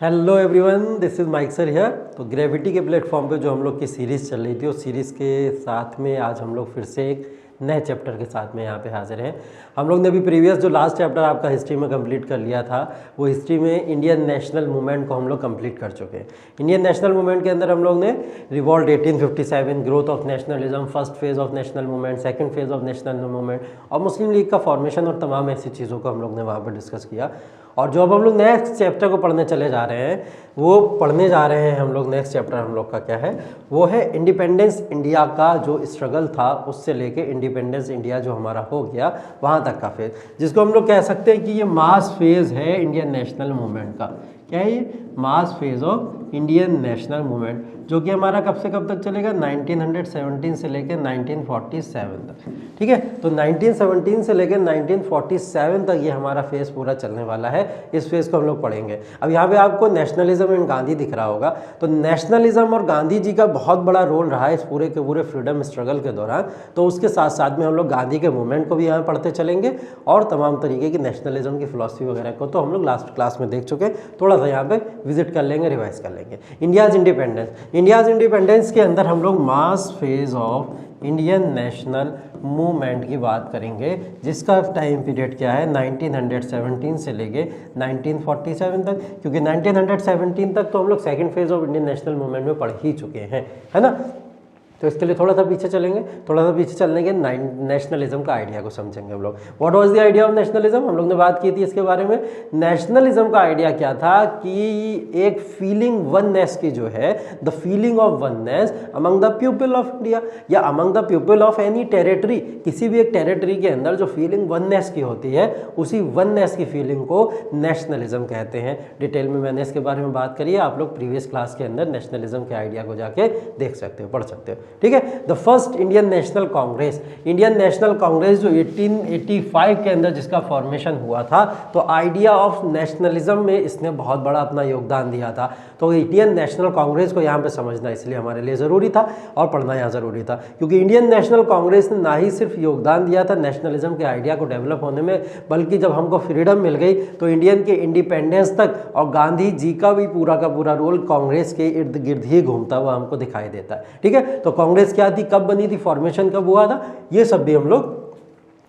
Hello everyone, this is Mike sir here. तो gravity के platform पे जो हम लोग की सीरीज़ चल रही थी, उस सीरीज़ के साथ में आज हम लोग फिर से एक नए चैप्टर के साथ में यहाँ पे हाजिर हैं। हम लोग ने अभी प्रीवियस जो लास्ट चैप्टर आपका हिस्ट्री में कंप्लीट कर लिया था, वो हिस्ट्री में इंडियन नेशनल मूवमेंट को हम लोग कंप्लीट कर चुके हैं। इंडियन नेशनल मूवमेंट के अंदर हम लोग ने revolt 1857, growth of nationalism, first phase of national movement, second phase of national movement और मुस्लिम लीग का फॉर्मेशन और तमाम ऐसी चीज़ों को हम लोग ने वहाँ पर डिस्कस किया। और जो अब हम लोग नेक्स्ट चैप्टर को पढ़ने चले जा रहे हैं, वो पढ़ने जा रहे हैं हम लोग नेक्स्ट चैप्टर हम लोग का क्या है, वो है इंडिपेंडेंस इंडिया का जो स्ट्रगल था, उससे लेके इंडिपेंडेंस इंडिया जो हमारा हो गया वहाँ तक का फेज़, जिसको हम लोग कह सकते हैं कि ये मास फेज़ है इंडियन नेशनल मूवमेंट का। क्या है ये? Mass phase of Indian national movement, जो कि हमारा कब से कब तक चलेगा? 1917 से लेकर 1947 तक। ठीक है, तो 1917 से लेकर 1947 तक ये हमारा फेज़ पूरा चलने वाला है। इस फेज़ को हम लोग पढ़ेंगे। अब यहाँ पे आपको नेशनलिज्म एंड गांधी दिख रहा होगा, तो नेशनलिज्म और गांधी जी का बहुत बड़ा रोल रहा है इस पूरे के पूरे फ्रीडम स्ट्रगल के दौरान। तो उसके साथ साथ में हम लोग गांधी के मूवमेंट को भी यहाँ पढ़ते चलेंगे और तमाम तरीके की नेशनलिज्म की फिलॉसफी वगैरह को तो हम लोग लास्ट क्लास में देख चुके हैं। थोड़ा सा यहाँ पे विजिट कर लेंगे, रिवाइज कर लेंगे। इंडियाज़ इंडिपेंडेंस के अंदर हम लोग mass phase of Indian national movement की बात करेंगे, जिसका टाइम पीरियड क्या है? 1917 से लेके 1947 तक, क्योंकि 1917 तक तो हम लोग second phase of Indian national movement में पढ़ ही चुके हैं, है ना। तो इसके लिए थोड़ा सा पीछे चलेंगे, थोड़ा सा पीछे चलने के नेशनलिज्म का आइडिया को समझेंगे हम लोग। What was the idea of nationalism? हम लोग ने बात की थी इसके बारे में। नेशनलिज्म का आइडिया क्या था कि एक फीलिंग वननेस की जो है, the feeling of oneness among the people of India या among the people of any territory, किसी भी एक टेरिटरी के अंदर जो फीलिंग वननेस की होती है, उसी वननेस की फीलिंग को नेशनलिज्म कहते हैं। डिटेल में मैंने इसके बारे में बात करी है, आप लोग प्रीवियस क्लास के अंदर नेशनलिज्म के आइडिया को जाके देख सकते हो, पढ़ सकते हो। ठीक है, the first Indian national Congress, Indian national Congress जो 1885 के अंदर जिसका फॉर्मेशन हुआ था, तो आइडिया ऑफ नेशनलिज्म में इसने बहुत बड़ा अपना योगदान दिया था। तो इंडियन नेशनल कांग्रेस को यहाँ पे समझना इसलिए हमारे लिए ज़रूरी था और पढ़ना यहाँ ज़रूरी था, क्योंकि इंडियन नेशनल कांग्रेस ने ना ही सिर्फ योगदान दिया था नेशनलिज्म के आइडिया को डेवलप होने में, बल्कि जब हमको फ्रीडम मिल गई तो इंडियन के इंडिपेंडेंस तक और गांधी जी का भी पूरा का पूरा रोल कांग्रेस के इर्द गिर्द ही घूमता हुआ हमको दिखाई देता है। ठीक है, तो कांग्रेस क्या थी, कब बनी थी, फॉर्मेशन कब हुआ था, ये सब भी हम लोग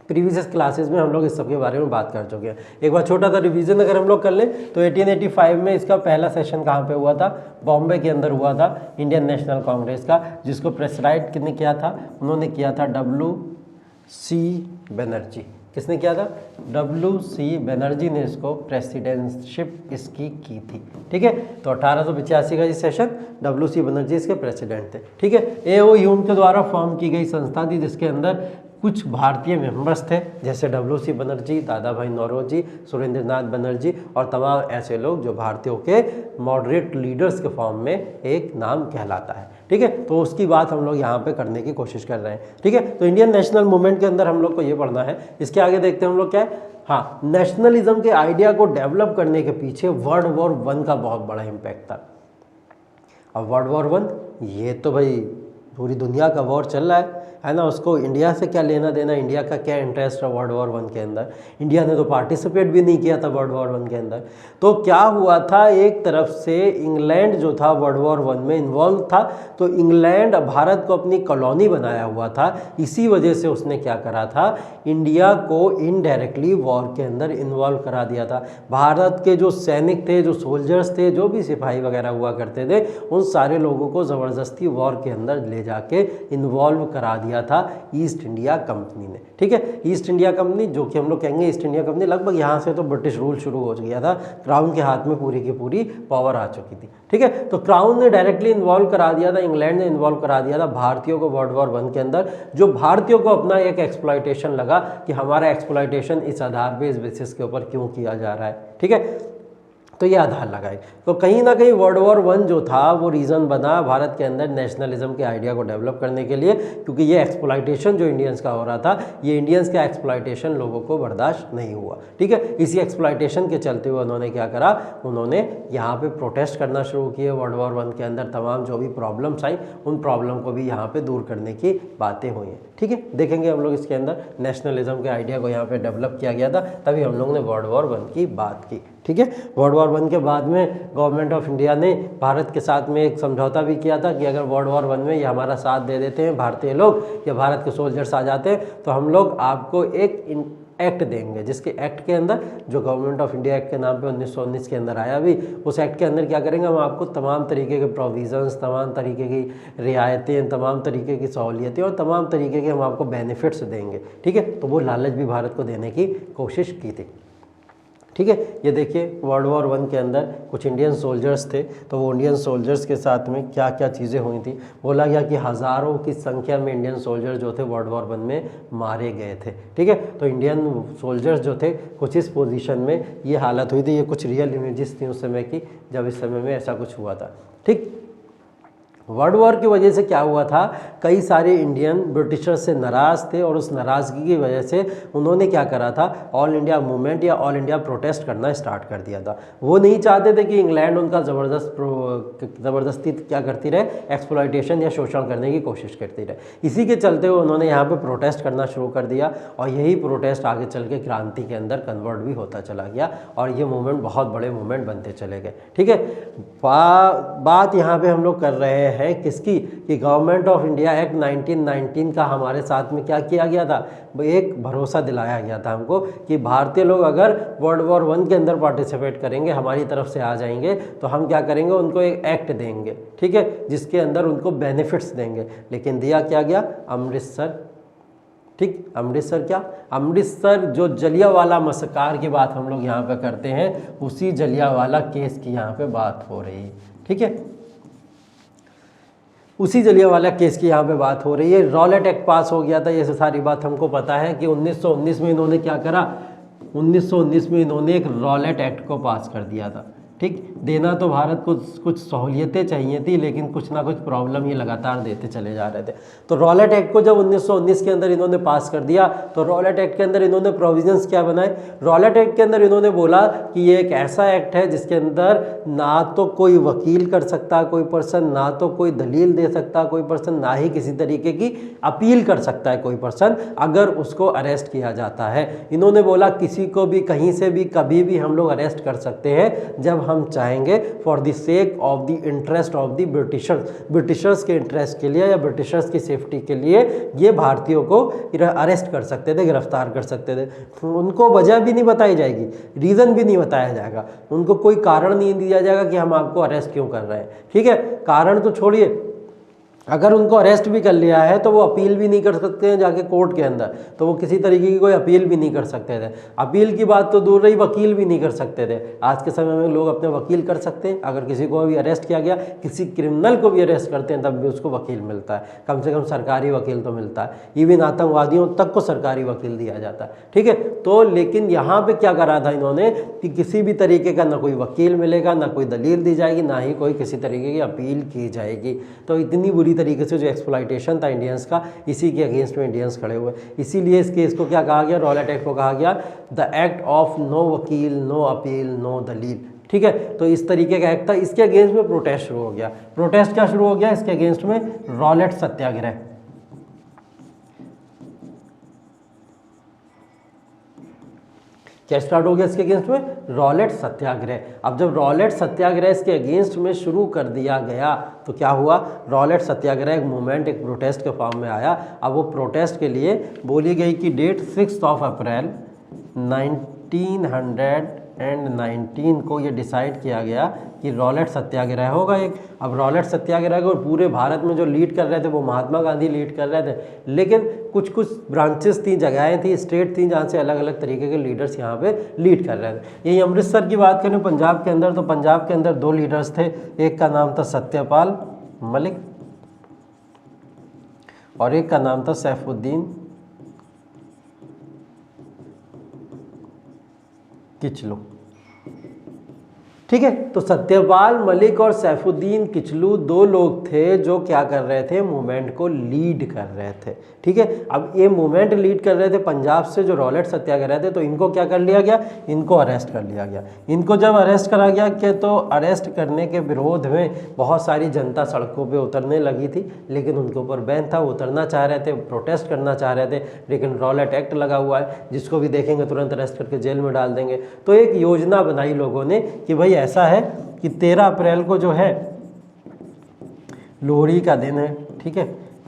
प्रीवियस क्लासेस में हम लोग इस सब के बारे में बात कर चुके हैं। एक बार छोटा सा रिवीजन अगर हम लोग कर लें तो 1885 में इसका पहला सेशन कहाँ पे हुआ था? बॉम्बे के अंदर हुआ था इंडियन नेशनल कांग्रेस का, जिसको प्रेसिडाइड किसने किया था? उन्होंने किया था WC बनर्जी। किसने किया था? WC बनर्जी ने इसको प्रेसिडेंटशिप इसकी की थी। ठीक है, तो 1885 का ये सेशन, WC बनर्जी इसके प्रेसिडेंट थे। ठीक है, AO ह्यूम के द्वारा फॉर्म की गई संस्था थी, जिसके अंदर कुछ भारतीय मेंबर्स थे, जैसे WC बनर्जी, दादा भाई नौरोजी, सुरेंद्र नाथ बनर्जी और तमाम ऐसे लोग जो भारतीयों के मॉडरेट लीडर्स के फॉर्म में एक नाम कहलाता है। ठीक है, तो उसकी बात हम लोग यहाँ पे करने की कोशिश कर रहे हैं। ठीक है, तो इंडियन नेशनल मूवमेंट के अंदर हम लोग को ये पढ़ना है। इसके आगे देखते हैं हम लोग क्या है। हाँ, नेशनलिज्म के आइडिया को डेवलप करने के पीछे वर्ल्ड वॉर 1 का बहुत बड़ा इम्पैक्ट था। अब वर्ल्ड वॉर 1 ये तो भाई पूरी दुनिया का वॉर चल रहा है ना, उसको इंडिया से क्या लेना देना, इंडिया का क्या इंटरेस्ट है वर्ल्ड वॉर 1 के अंदर? इंडिया ने तो पार्टिसिपेट भी नहीं किया था वर्ल्ड वॉर 1 के अंदर। तो क्या हुआ था, एक तरफ से इंग्लैंड जो था वर्ल्ड वॉर 1 में इन्वॉल्व था, तो इंग्लैंड भारत को अपनी कॉलोनी बनाया हुआ था, इसी वजह से उसने क्या करा था, इंडिया को इनडायरेक्टली वॉर के अंदर इन्वॉल्व करा दिया था। भारत के जो सैनिक थे, जो सोल्जर्स थे, जो भी सिपाही वगैरह हुआ करते थे, उन सारे लोगों को ज़बरदस्ती वॉर के अंदर ले जाके इन्वॉल्व करा दिया था ईस्ट इंडिया कंपनी ने। ठीक है, ईस्ट इंडिया कंपनी, जो कि हम लोग कहेंगे ईस्ट इंडिया कंपनी, लगभग यहाँ से तो ब्रिटिश रूल शुरू हो गया था, क्राउन के हाथ में पूरी की पूरी पावर आ चुकी थी। ठीक है, तो क्राउन ने डायरेक्टली इन्वॉल्व करा दिया था, इंग्लैंड ने इन्वॉल्व करा दिया था भारतीयों को वर्ल्ड वॉर 1 के अंदर, जो भारतीयों को अपना एक एक्सप्लॉयटेशन लगा कि हमारा एक्सप्लॉयटेशन इस आधार पे, इस बेसिस के ऊपर क्यों किया जा रहा है। ठीक है, तो ये आधार लगाए। तो कहीं ना कहीं वर्ल्ड वॉर 1 जो था वो रीज़न बना भारत के अंदर नेशनलिज्म के आइडिया को डेवलप करने के लिए, क्योंकि ये एक्सप्लॉयटेशन जो इंडियंस का हो रहा था, ये इंडियंस का एक्सप्लॉयटेशन लोगों को बर्दाश्त नहीं हुआ। ठीक है, इसी एक्सप्लॉयटेशन के चलते हुए उन्होंने क्या करा, उन्होंने यहाँ पे प्रोटेस्ट करना शुरू किए। वर्ल्ड वॉर 1 के अंदर तमाम जो भी प्रॉब्लम्स आई, उन प्रॉब्लम को भी यहाँ पे दूर करने की बातें हुई हैं। ठीक है, देखेंगे हम लोग इसके अंदर नेशनलिज्म के आइडिया को यहाँ पे डेवलप किया गया था, तभी हम लोग ने वर्ल्ड वॉर 1 की बात की। ठीक है। वर्ल्ड वॉर 1 के बाद में गवर्नमेंट ऑफ इंडिया ने भारत के साथ में एक समझौता भी किया था कि अगर वर्ल्ड वॉर 1 में ये हमारा साथ दे देते हैं भारतीय लोग या भारत के सोल्जर्स आ जाते हैं तो हम लोग आपको एक एक्ट देंगे, जिसके एक्ट के अंदर जो गवर्नमेंट ऑफ इंडिया एक्ट के नाम पे 1919 के अंदर आया भी, उस एक्ट के अंदर क्या करेंगे, हम आपको तमाम तरीके के प्रोविजंस, तमाम तरीके की रियायतें, तमाम तरीके की सहूलियतें और तमाम तरीके के हम आपको बेनिफिट्स देंगे। ठीक है, तो वो लालच भी भारत को देने की कोशिश की थी। ठीक है, ये देखिए वर्ल्ड वॉर 1 के अंदर कुछ इंडियन सोल्जर्स थे, तो वो इंडियन सोल्जर्स के साथ में क्या क्या चीज़ें हुई थी। बोला गया कि हज़ारों की संख्या में इंडियन सोल्जर्स जो थे वर्ल्ड वॉर 1 में मारे गए थे। ठीक है, तो इंडियन सोल्जर्स जो थे कुछ इस पोजीशन में ये हालत हुई थी। ये कुछ रियल इमेजेस थी उस समय की, जब इस समय में ऐसा कुछ हुआ था। ठीक, वर्ल्ड वॉर की वजह से क्या हुआ था, कई सारे इंडियन ब्रिटिशर्स से नाराज़ थे और उस नाराज़गी की वजह से उन्होंने क्या करा था, ऑल इंडिया मूवमेंट या ऑल इंडिया प्रोटेस्ट करना स्टार्ट कर दिया था। वो नहीं चाहते थे कि इंग्लैंड उनका ज़बरदस्ती क्या करती रहे, एक्सप्लॉयटेशन या शोषण करने की कोशिश करती रहे। इसी के चलते हुए उन्होंने यहाँ पर प्रोटेस्ट करना शुरू कर दिया और यही प्रोटेस्ट आगे चल के क्रांति के अंदर कन्वर्ट भी होता चला गया और ये मूवमेंट बहुत बड़े मूवमेंट बनते चले गए। ठीक है, बात यहाँ पर हम लोग कर रहे हैं है किसकी, कि गवर्नमेंट ऑफ इंडिया एक्ट 1919 का हमारे साथ में क्या किया गया था, एक भरोसा दिलाया गया था हमको कि भारतीय लोग अगर वर्ल्ड वॉर 1 के अंदर पार्टिसिपेट करेंगे, हमारी तरफ से आ जाएंगे, तो हम क्या करेंगे, उनको एक एक्ट देंगे। ठीक है, जिसके अंदर उनको बेनिफिट्स देंगे। लेकिन दिया क्या गया, अमृतसर। ठीक, अमृतसर क्या, अमृतसर जो जलियांवाला मस्साकर की बात हम लोग यहाँ पे करते हैं, उसी जलियांवाला केस की यहाँ पे बात हो रही है। ठीक है, उसी जलियांवाला केस की यहाँ पे बात हो रही है। रॉलेट एक्ट पास हो गया था, ये सारी बात हमको पता है कि 1919 में इन्होंने क्या करा, 1919 में इन्होंने एक रॉलेट एक्ट को पास कर दिया था। ठीक, देना तो भारत को कुछ सहूलियतें चाहिए थी, लेकिन कुछ ना कुछ प्रॉब्लम ये लगातार देते चले जा रहे थे। तो रॉलेट एक्ट को जब 1919 के अंदर इन्होंने पास कर दिया, तो रॉलेट एक्ट के अंदर इन्होंने प्रोविजंस क्या बनाए, रॉलेट एक्ट के अंदर इन्होंने बोला कि ये एक ऐसा एक्ट है जिसके अंदर ना तो कोई वकील कर सकता कोई पर्सन, ना तो कोई दलील दे सकता कोई पर्सन, ना ही किसी तरीके की अपील कर सकता है कोई पर्सन अगर उसको अरेस्ट किया जाता है। इन्होंने बोला किसी को भी कहीं से भी कभी भी हम लोग अरेस्ट कर सकते हैं जब हम चाहेंगे, for the sake of the interest of the Britishers के इंटरेस्ट के लिए या ब्रिटिशर्स की सेफ्टी के लिए ये भारतीयों को अरेस्ट कर सकते थे, गिरफ्तार कर सकते थे। उनको वजह भी नहीं बताई जाएगी, रीज़न भी नहीं बताया जाएगा, उनको कोई कारण नहीं दिया जाएगा कि हम आपको अरेस्ट क्यों कर रहे हैं। ठीक है, कारण तो छोड़िए, अगर उनको अरेस्ट भी कर लिया है तो वो अपील भी नहीं कर सकते हैं जाके कोर्ट के अंदर, तो वो किसी तरीके की कोई अपील भी नहीं कर सकते थे। अपील की बात तो दूर रही, वकील भी नहीं कर सकते थे। आज के समय में लोग अपने वकील कर सकते हैं, अगर किसी को भी अरेस्ट किया गया, किसी क्रिमिनल को भी अरेस्ट करते हैं तब भी उसको वकील मिलता है, कम से कम सरकारी वकील तो मिलता है। इवन आतंकवादियों तक को सरकारी वकील दिया जाता है। ठीक है, तो लेकिन यहाँ पर क्या करा था इन्होंने कि किसी भी तरीके का ना कोई वकील मिलेगा, ना कोई दलील दी जाएगी, ना ही कोई किसी तरीके की अपील की जाएगी। तो इतनी बुरी तरीके से जो एक्सप्लॉयटेशन था इंडियंस का, इसी के अगेंस्ट में इंडियंस खड़े हुए। इसीलिए इस केस को क्या कहा गया, रॉलेट एक्ट को कहा गया द एक्ट ऑफ नो वकील, नो अपील, नो दलील। ठीक है, तो इस तरीके का एक्ट था। इसके अगेंस्ट में प्रोटेस्ट शुरू हो गया। प्रोटेस्ट क्या शुरू हो गया इसके अगेंस्ट में, रॉलेट सत्याग्रह। क्या स्टार्ट हो गया इसके अगेंस्ट में, रॉलेट सत्याग्रह। अब जब रॉलेट सत्याग्रह इसके अगेंस्ट में शुरू कर दिया गया तो क्या हुआ, रॉलेट सत्याग्रह एक मूवमेंट, एक प्रोटेस्ट के फॉर्म में आया। अब वो प्रोटेस्ट के लिए बोली गई कि डेट 6 अप्रैल 1919 को ये डिसाइड किया गया कि रॉलेट सत्याग्रह होगा एक। अब रॉलेट सत्याग्रह को पूरे भारत में जो लीड कर रहे थे वो महात्मा गांधी लीड कर रहे थे, लेकिन कुछ कुछ ब्रांचेस थी, जगहें थी, स्टेट थी जहाँ से अलग अलग तरीके के लीडर्स यहाँ पे लीड कर रहे थे। यही अमृतसर की बात करें पंजाब के अंदर, तो पंजाब के अंदर 2 लीडर्स थे, एक का नाम था सत्यपाल मलिक और एक का नाम था सैफुद्दीन किचलू। ठीक है। तो सत्यपाल मलिक और सैफुद्दीन किचलू दो लोग थे जो क्या कर रहे थे, मूवमेंट को लीड कर रहे थे। ठीक है, अब ये मूवमेंट लीड कर रहे थे पंजाब से जो रॉलेट सत्याग्रह थे, तो इनको क्या कर लिया गया, इनको अरेस्ट कर लिया गया। इनको जब अरेस्ट करा गया कि तो अरेस्ट करने के विरोध में बहुत सारी जनता सड़कों पे उतरने लगी थी, लेकिन उनके ऊपर बैन था, वो उतरना चाह रहे थे, प्रोटेस्ट करना चाह रहे थे, लेकिन रॉलेट एक्ट लगा हुआ है, जिसको भी देखेंगे तुरंत अरेस्ट करके जेल में डाल देंगे। तो एक योजना बनाई लोगों ने कि भाई ऐसा है कि 13 अप्रैल को जो है लोहड़ी का दिन है। ठीक है,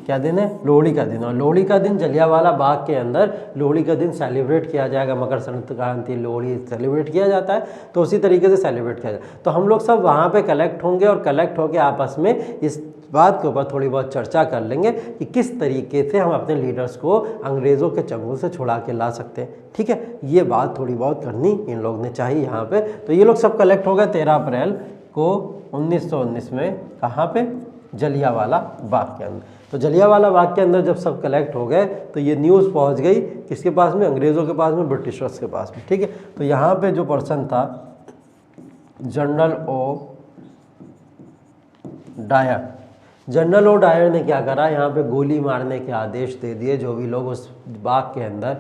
क्या दिन है, लोहड़ी का दिन। और लोहड़ी का दिन जलियांवाला बाग के अंदर लोहड़ी का दिन सेलिब्रेट किया जाएगा, मकर संक्रांति लोहड़ी सेलिब्रेट किया जाता है, तो उसी तरीके से सेलिब्रेट किया जाए। तो हम लोग सब वहाँ पे कलेक्ट होंगे और कलेक्ट होकर आपस में इस बात के ऊपर थोड़ी बहुत चर्चा कर लेंगे कि किस तरीके से हम अपने लीडर्स को अंग्रेज़ों के चंगुल से छुड़ा के ला सकते हैं। ठीक है, ये बात थोड़ी बहुत करनी इन लोग ने चाहिए यहाँ पे। तो ये लोग सब कलेक्ट हो गए 13 अप्रैल को 1919 में, कहाँ पे, जलियांवाला बाग के अंदर। तो जलियांवाला बाग के अंदर जब सब कलेक्ट हो गए तो ये न्यूज़ पहुँच गई किसके पास में, अंग्रेज़ों के पास में, ब्रिटिशर्स के पास में। ठीक है, तो यहाँ पे जो पर्सन था General O Dyer, General O Dyer ने क्या करा, यहाँ पे गोली मारने के आदेश दे दिए जो भी लोग उस बाग के अंदर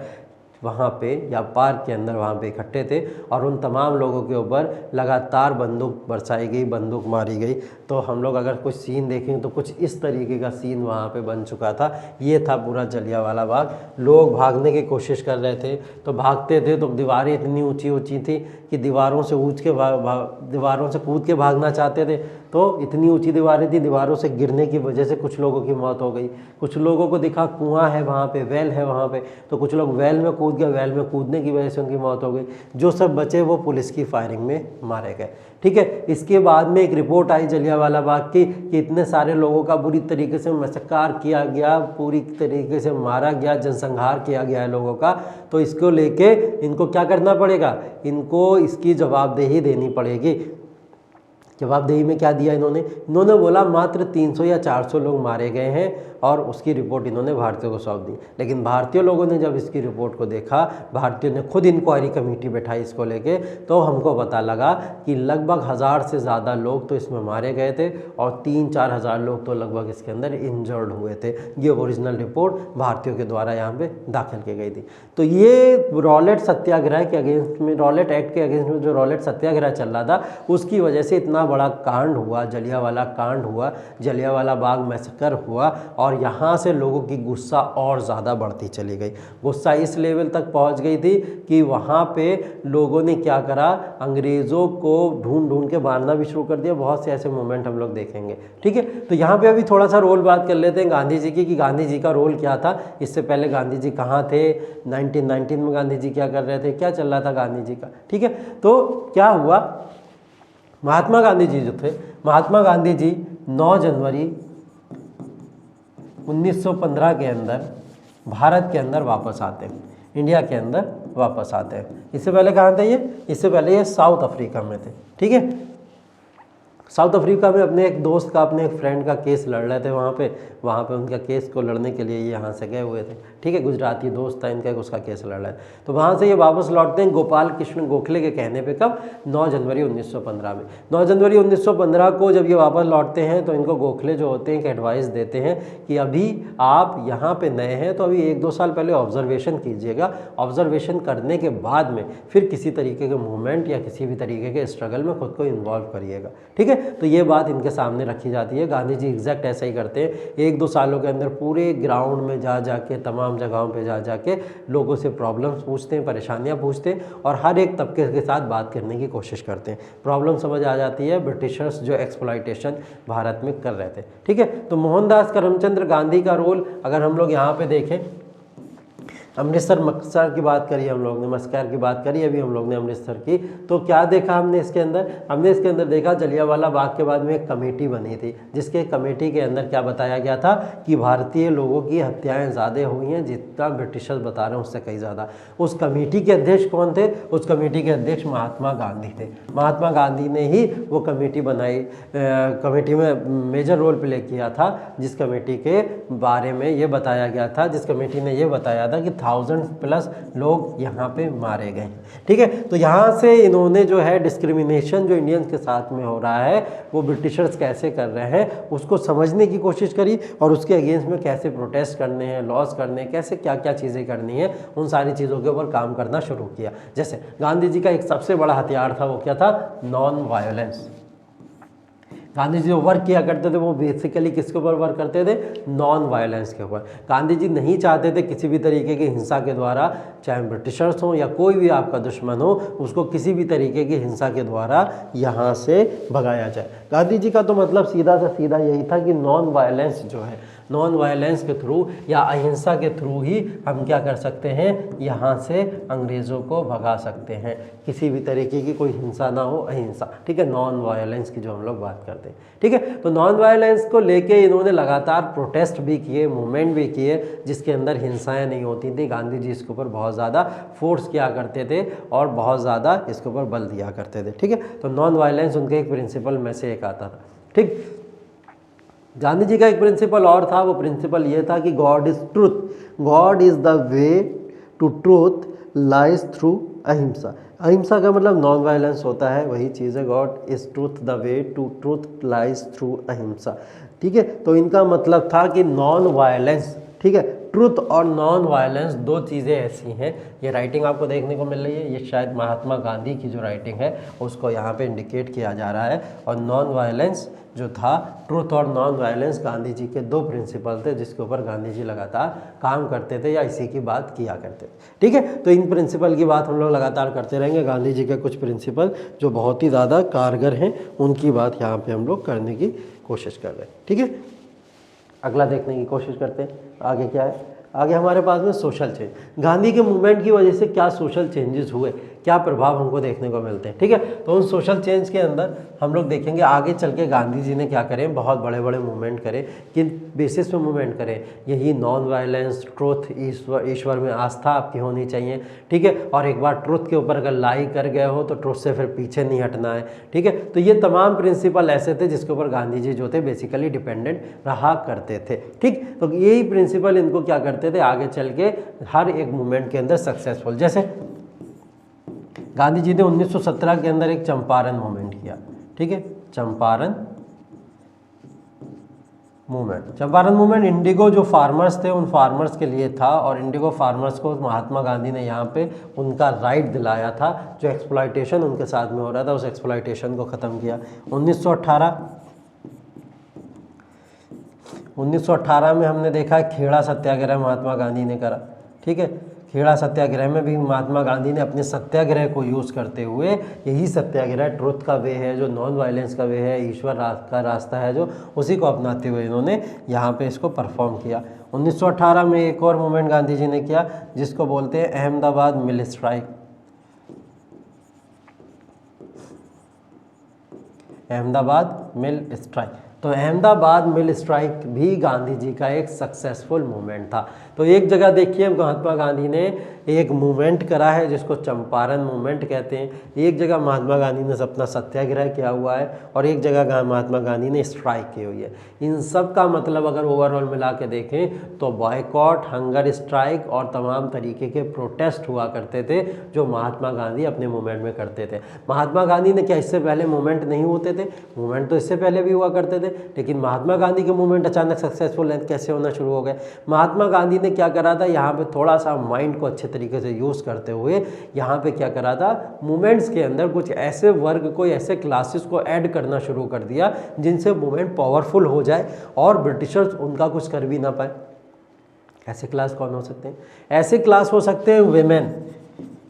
वहाँ पे या पार्क के अंदर वहाँ पे इकट्ठे थे, और उन तमाम लोगों के ऊपर लगातार बंदूक बरसाई गई, बंदूक मारी गई। तो हम लोग अगर कुछ सीन देखें तो कुछ इस तरीके का सीन वहाँ पे बन चुका था। ये था पूरा जलियांवाला बाग। लोग भागने की कोशिश कर रहे थे, तो भागते थे तो दीवारें इतनी ऊंची ऊंची थी कि दीवारों से दीवारों से कूद के भागना चाहते थे, तो इतनी ऊंची दीवारें थी, दीवारों से गिरने की वजह से कुछ लोगों की मौत हो गई। कुछ लोगों को दिखा कुआं है वहाँ पे, वेल है वहाँ पे, तो कुछ लोग वेल में कूद गए, वेल में कूदने की वजह से उनकी मौत हो गई। जो सब बचे वो पुलिस की फायरिंग में मारे गए। ठीक है, इसके बाद में एक रिपोर्ट आई जलियांवाला बाग की कि इतने सारे लोगों का बुरी तरीके से मसक्कार किया गया, पूरी तरीके से मारा गया, जनसंहार किया गया है लोगों का। तो इसको लेके इनको क्या करना पड़ेगा, इनको इसकी जवाबदेही देनी पड़ेगी। जवाबदेही में क्या दिया इन्होंने बोला मात्र 300 या 400 लोग मारे गए हैं, और उसकी रिपोर्ट इन्होंने भारतीयों को सौंप दी। लेकिन भारतीय लोगों ने जब इसकी रिपोर्ट को देखा, भारतीयों ने खुद इंक्वायरी कमेटी बैठाई इसको लेके, तो हमको पता लगा कि लगभग 1000 से ज़्यादा लोग तो इसमें मारे गए थे, और 3-4 हज़ार लोग तो लगभग इसके अंदर इंजर्ड हुए थे। ये ओरिजिनल रिपोर्ट भारतीयों के द्वारा यहाँ पे दाखिल की गई थी। तो ये रॉलेट सत्याग्रह के अगेंस्ट में, रॉलेट एक्ट के अगेंस्ट में जो रॉलेट सत्याग्रह चल रहा था, उसकी वजह से इतना बड़ा कांड हुआ, जलियांवाला कांड हुआ, जलियांवाला बाग मैसेकर हुआ, और यहाँ से लोगों की गुस्सा और ज़्यादा बढ़ती चली गई। गुस्सा इस लेवल तक पहुँच गई थी कि वहाँ पे लोगों ने क्या करा, अंग्रेज़ों को ढूंढ ढूंढ के मारना भी शुरू कर दिया। बहुत से ऐसे मोमेंट हम लोग देखेंगे। ठीक है, तो यहाँ पे अभी थोड़ा सा रोल बात कर लेते हैं गांधी जी की, कि गांधी जी का रोल क्या था। इससे पहले गांधी जी कहाँ थे, 1919 में गांधी जी क्या कर रहे थे, क्या चल रहा था गांधी जी का। ठीक है, तो क्या हुआ, महात्मा गांधी जी जो थे, महात्मा गांधी जी 9 जनवरी 1915 के अंदर भारत के अंदर वापस आते हैं, इंडिया के अंदर वापस आते हैं। इससे पहले कहाँ थे ये, इससे पहले ये साउथ अफ्रीका में थे। ठीक है, साउथ अफ्रीका में अपने एक दोस्त का, अपने एक फ्रेंड का केस लड़ रहे थे वहाँ पे उनका केस को लड़ने के लिए ये यहाँ से गए हुए थे। ठीक है, गुजराती दोस्त था इनका, उसका केस लड़ रहा है। तो वहाँ से ये वापस लौटते हैं गोपाल कृष्ण गोखले के कहने पे, कब, 9 जनवरी 1915 में। 9 जनवरी 1915 को जब ये वापस लौटते हैं तो इनको गोखले जो होते हैं एक एडवाइस देते हैं कि अभी आप यहाँ पे नए हैं तो अभी 1-2 साल पहले ऑब्जर्वेशन कीजिएगा, ऑब्जर्वेशन करने के बाद में फिर किसी तरीके के मूवमेंट या किसी भी तरीके के स्ट्रगल में खुद को इन्वॉल्व करिएगा। ठीक है, तो ये बात इनके सामने रखी जाती है। गांधी जी एग्जैक्ट ऐसा ही करते हैं। 1-2 सालों के अंदर पूरे ग्राउंड में जा के, तमाम जगहों पे जा के लोगों से प्रॉब्लम्स पूछते हैं, परेशानियां पूछते हैं, और हर एक तबके के साथ बात करने की कोशिश करते हैं। प्रॉब्लम समझ आ जाती है ब्रिटिशर्स जो एक्सप्लॉइटेशन भारत में कर रहे थे। ठीक है, तो मोहनदास करमचंद गांधी का रोल अगर हम लोग यहाँ पे देखें, अमृतसर मस्कर की बात करी हम लोग ने, मस्कर की बात करी अभी हम लोग ने अमृतसर की, तो क्या देखा हमने इसके अंदर देखा जलियांवाला बाग के बाद में एक कमेटी बनी थी, जिसके कमेटी के अंदर क्या बताया गया था कि भारतीय लोगों की हत्याएं ज़्यादा हुई हैं, जितना ब्रिटिशर्स बता रहे हैं उससे कहीं ज़्यादा। उस कमेटी के अध्यक्ष कौन थे, उस कमेटी के अध्यक्ष महात्मा गांधी थे। महात्मा गांधी ने ही वो कमेटी बनाई, कमेटी में मेजर रोल प्ले किया था, जिस कमेटी के बारे में ये बताया गया था, जिस कमेटी ने ये बताया था कि 1000 प्लस लोग यहाँ पे मारे गए। ठीक है, तो यहाँ से इन्होंने जो है डिस्क्रिमिनेशन जो इंडियंस के साथ में हो रहा है वो ब्रिटिशर्स कैसे कर रहे हैं उसको समझने की कोशिश करी और उसके अगेंस्ट में कैसे प्रोटेस्ट करने हैं, लॉस करने हैं, कैसे क्या क्या चीज़ें करनी है, उन सारी चीज़ों के ऊपर काम करना शुरू किया। जैसे गांधी जी का एक सबसे बड़ा हथियार था, वो क्या था? Non violence. गांधी जी जो वर्क किया करते थे वो बेसिकली किसके ऊपर वर्क करते थे? नॉन वायलेंस के ऊपर। गांधी जी नहीं चाहते थे किसी भी तरीके की हिंसा के द्वारा, चाहे ब्रिटिशर्स हो या कोई भी आपका दुश्मन हो, उसको किसी भी तरीके की हिंसा के द्वारा यहाँ से भगाया जाए। गांधी जी का तो मतलब सीधा से सीधा यही था कि नॉन वायलेंस जो है, नॉन वायलेंस के थ्रू या अहिंसा के थ्रू ही हम क्या कर सकते हैं? यहाँ से अंग्रेज़ों को भगा सकते हैं। किसी भी तरीके की कोई हिंसा ना हो, अहिंसा। ठीक है, नॉन वायलेंस की जो हम लोग बात करते हैं। ठीक है, तो नॉन वायलेंस को लेके इन्होंने लगातार प्रोटेस्ट भी किए, मूवमेंट भी किए, जिसके अंदर हिंसाएं नहीं होती थी। गांधी जी इसके ऊपर बहुत ज़्यादा फोर्स किया करते थे और बहुत ज़्यादा इसके ऊपर बल दिया करते थे। ठीक है, तो नॉन वायलेंस उनके एक प्रिंसिपल में से एक आता था। ठीक, गांधी जी का एक प्रिंसिपल और था, वो प्रिंसिपल ये था कि God is truth, God is the way to truth lies through ahimsa. अहिंसा का मतलब नॉन वायलेंस होता है, वही चीज़ है, God is truth the way to truth lies through ahimsa. ठीक है, तो इनका मतलब था कि नॉन वायलेंस, ठीक है, ट्रुथ और नॉन वायलेंस दो चीज़ें ऐसी हैं। ये राइटिंग आपको देखने को मिल रही है, ये शायद महात्मा गांधी की जो राइटिंग है उसको यहाँ पे इंडिकेट किया जा रहा है। और नॉन वायलेंस जो था, ट्रुथ और नॉन वायलेंस, गांधी जी के दो प्रिंसिपल थे जिसके ऊपर गांधी जी लगातार काम करते थे या इसी की बात किया करते थे। ठीक है, तो इन प्रिंसिपल की बात हम लोग लगातार करते रहेंगे। गांधी जी के कुछ प्रिंसिपल जो बहुत ही ज़्यादा कारगर हैं उनकी बात यहाँ पे हम लोग करने की कोशिश कर रहे हैं। ठीक है, अगला देखने की कोशिश करते हैं। आगे क्या है? आगे हमारे पास में सोशल चेंज। गांधी के मूवमेंट की वजह से क्या सोशल चेंजेस हुए, क्या प्रभाव हमको देखने को मिलते हैं। ठीक है, तो उन सोशल चेंज के अंदर हम लोग देखेंगे आगे चल के गांधी जी ने क्या करें, बहुत बड़े बड़े मूवमेंट करे। किन बेसिस पे मूवमेंट करें? यही नॉन वायलेंस, ट्रुथ, ईश्वर में आस्था आपकी होनी चाहिए। ठीक है, और एक बार ट्रुथ के ऊपर अगर लाई कर गए हो तो ट्रुथ से फिर पीछे नहीं हटना है। ठीक है, तो ये तमाम प्रिंसिपल ऐसे थे जिसके ऊपर गांधी जी जो थे बेसिकली डिपेंडेंट रहा करते थे। ठीक, तो यही प्रिंसिपल इनको क्या करते थे आगे चल के हर एक मूवमेंट के अंदर सक्सेसफुल। जैसे गांधी जी ने 1917 के अंदर एक चंपारण मूवमेंट किया। ठीक है, Champaran movement. Champaran movement Indigo जो फार्मर्स थे उन फार्मर्स के लिए था, और इंडिगो फार्मर्स को महात्मा गांधी ने यहाँ पे उनका राइट दिलाया था। जो एक्सप्लॉयटेशन उनके साथ में हो रहा था उस एक्सप्लॉयटेशन को ख़त्म किया। 1918 में हमने देखा है खेड़ा सत्याग्रह महात्मा गांधी ने करा। ठीक है, खेड़ा सत्याग्रह में भी महात्मा गांधी ने अपने सत्याग्रह को यूज़ करते हुए, यही सत्याग्रह ट्रुथ का वे है, जो नॉन वायलेंस का वे है, ईश्वर का रास्ता है, जो उसी को अपनाते हुए इन्होंने यहाँ पे इसको परफॉर्म किया। 1918 में एक और मूवमेंट गांधी जी ने किया जिसको बोलते हैं अहमदाबाद मिल स्ट्राइक। अहमदाबाद मिल स्ट्राइक, तो अहमदाबाद मिल स्ट्राइक भी गांधी जी का एक सक्सेसफुल मूवमेंट था। तो एक जगह देखिए महात्मा गांधी ने एक मूवमेंट करा है जिसको चंपारण मूवमेंट कहते हैं, एक जगह महात्मा गांधी ने अपना सत्याग्रह किया हुआ है, और एक जगह महात्मा गांधी ने स्ट्राइक की हुई है। इन सब का मतलब अगर ओवरऑल मिला के देखें तो बॉयकॉट, हंगर स्ट्राइक और तमाम तरीके के प्रोटेस्ट हुआ करते थे जो महात्मा गांधी अपने मूवमेंट में करते थे। महात्मा गांधी ने क्या इससे पहले मूवमेंट नहीं होते थे? मूवमेंट तो इससे पहले भी हुआ करते थे, लेकिन महात्मा गांधी के मूवमेंट अचानक सक्सेसफुल कैसे होना शुरू हो गए? महात्मा गांधी ने क्या करा था, यहाँ पे थोड़ा सा माइंड को अच्छे तरीके से यूज़ करते हुए यहाँ पे क्या करा था, मूवमेंट्स के अंदर कुछ ऐसे वर्ग को, ऐसे क्लासेस को ऐड करना शुरू कर दिया जिनसे मूवमेंट पावरफुल हो जाए और ब्रिटिशर्स उनका कुछ कर भी ना पाए। ऐसे क्लास कौन हो सकते हैं? ऐसे क्लास हो सकते हैं विमेन।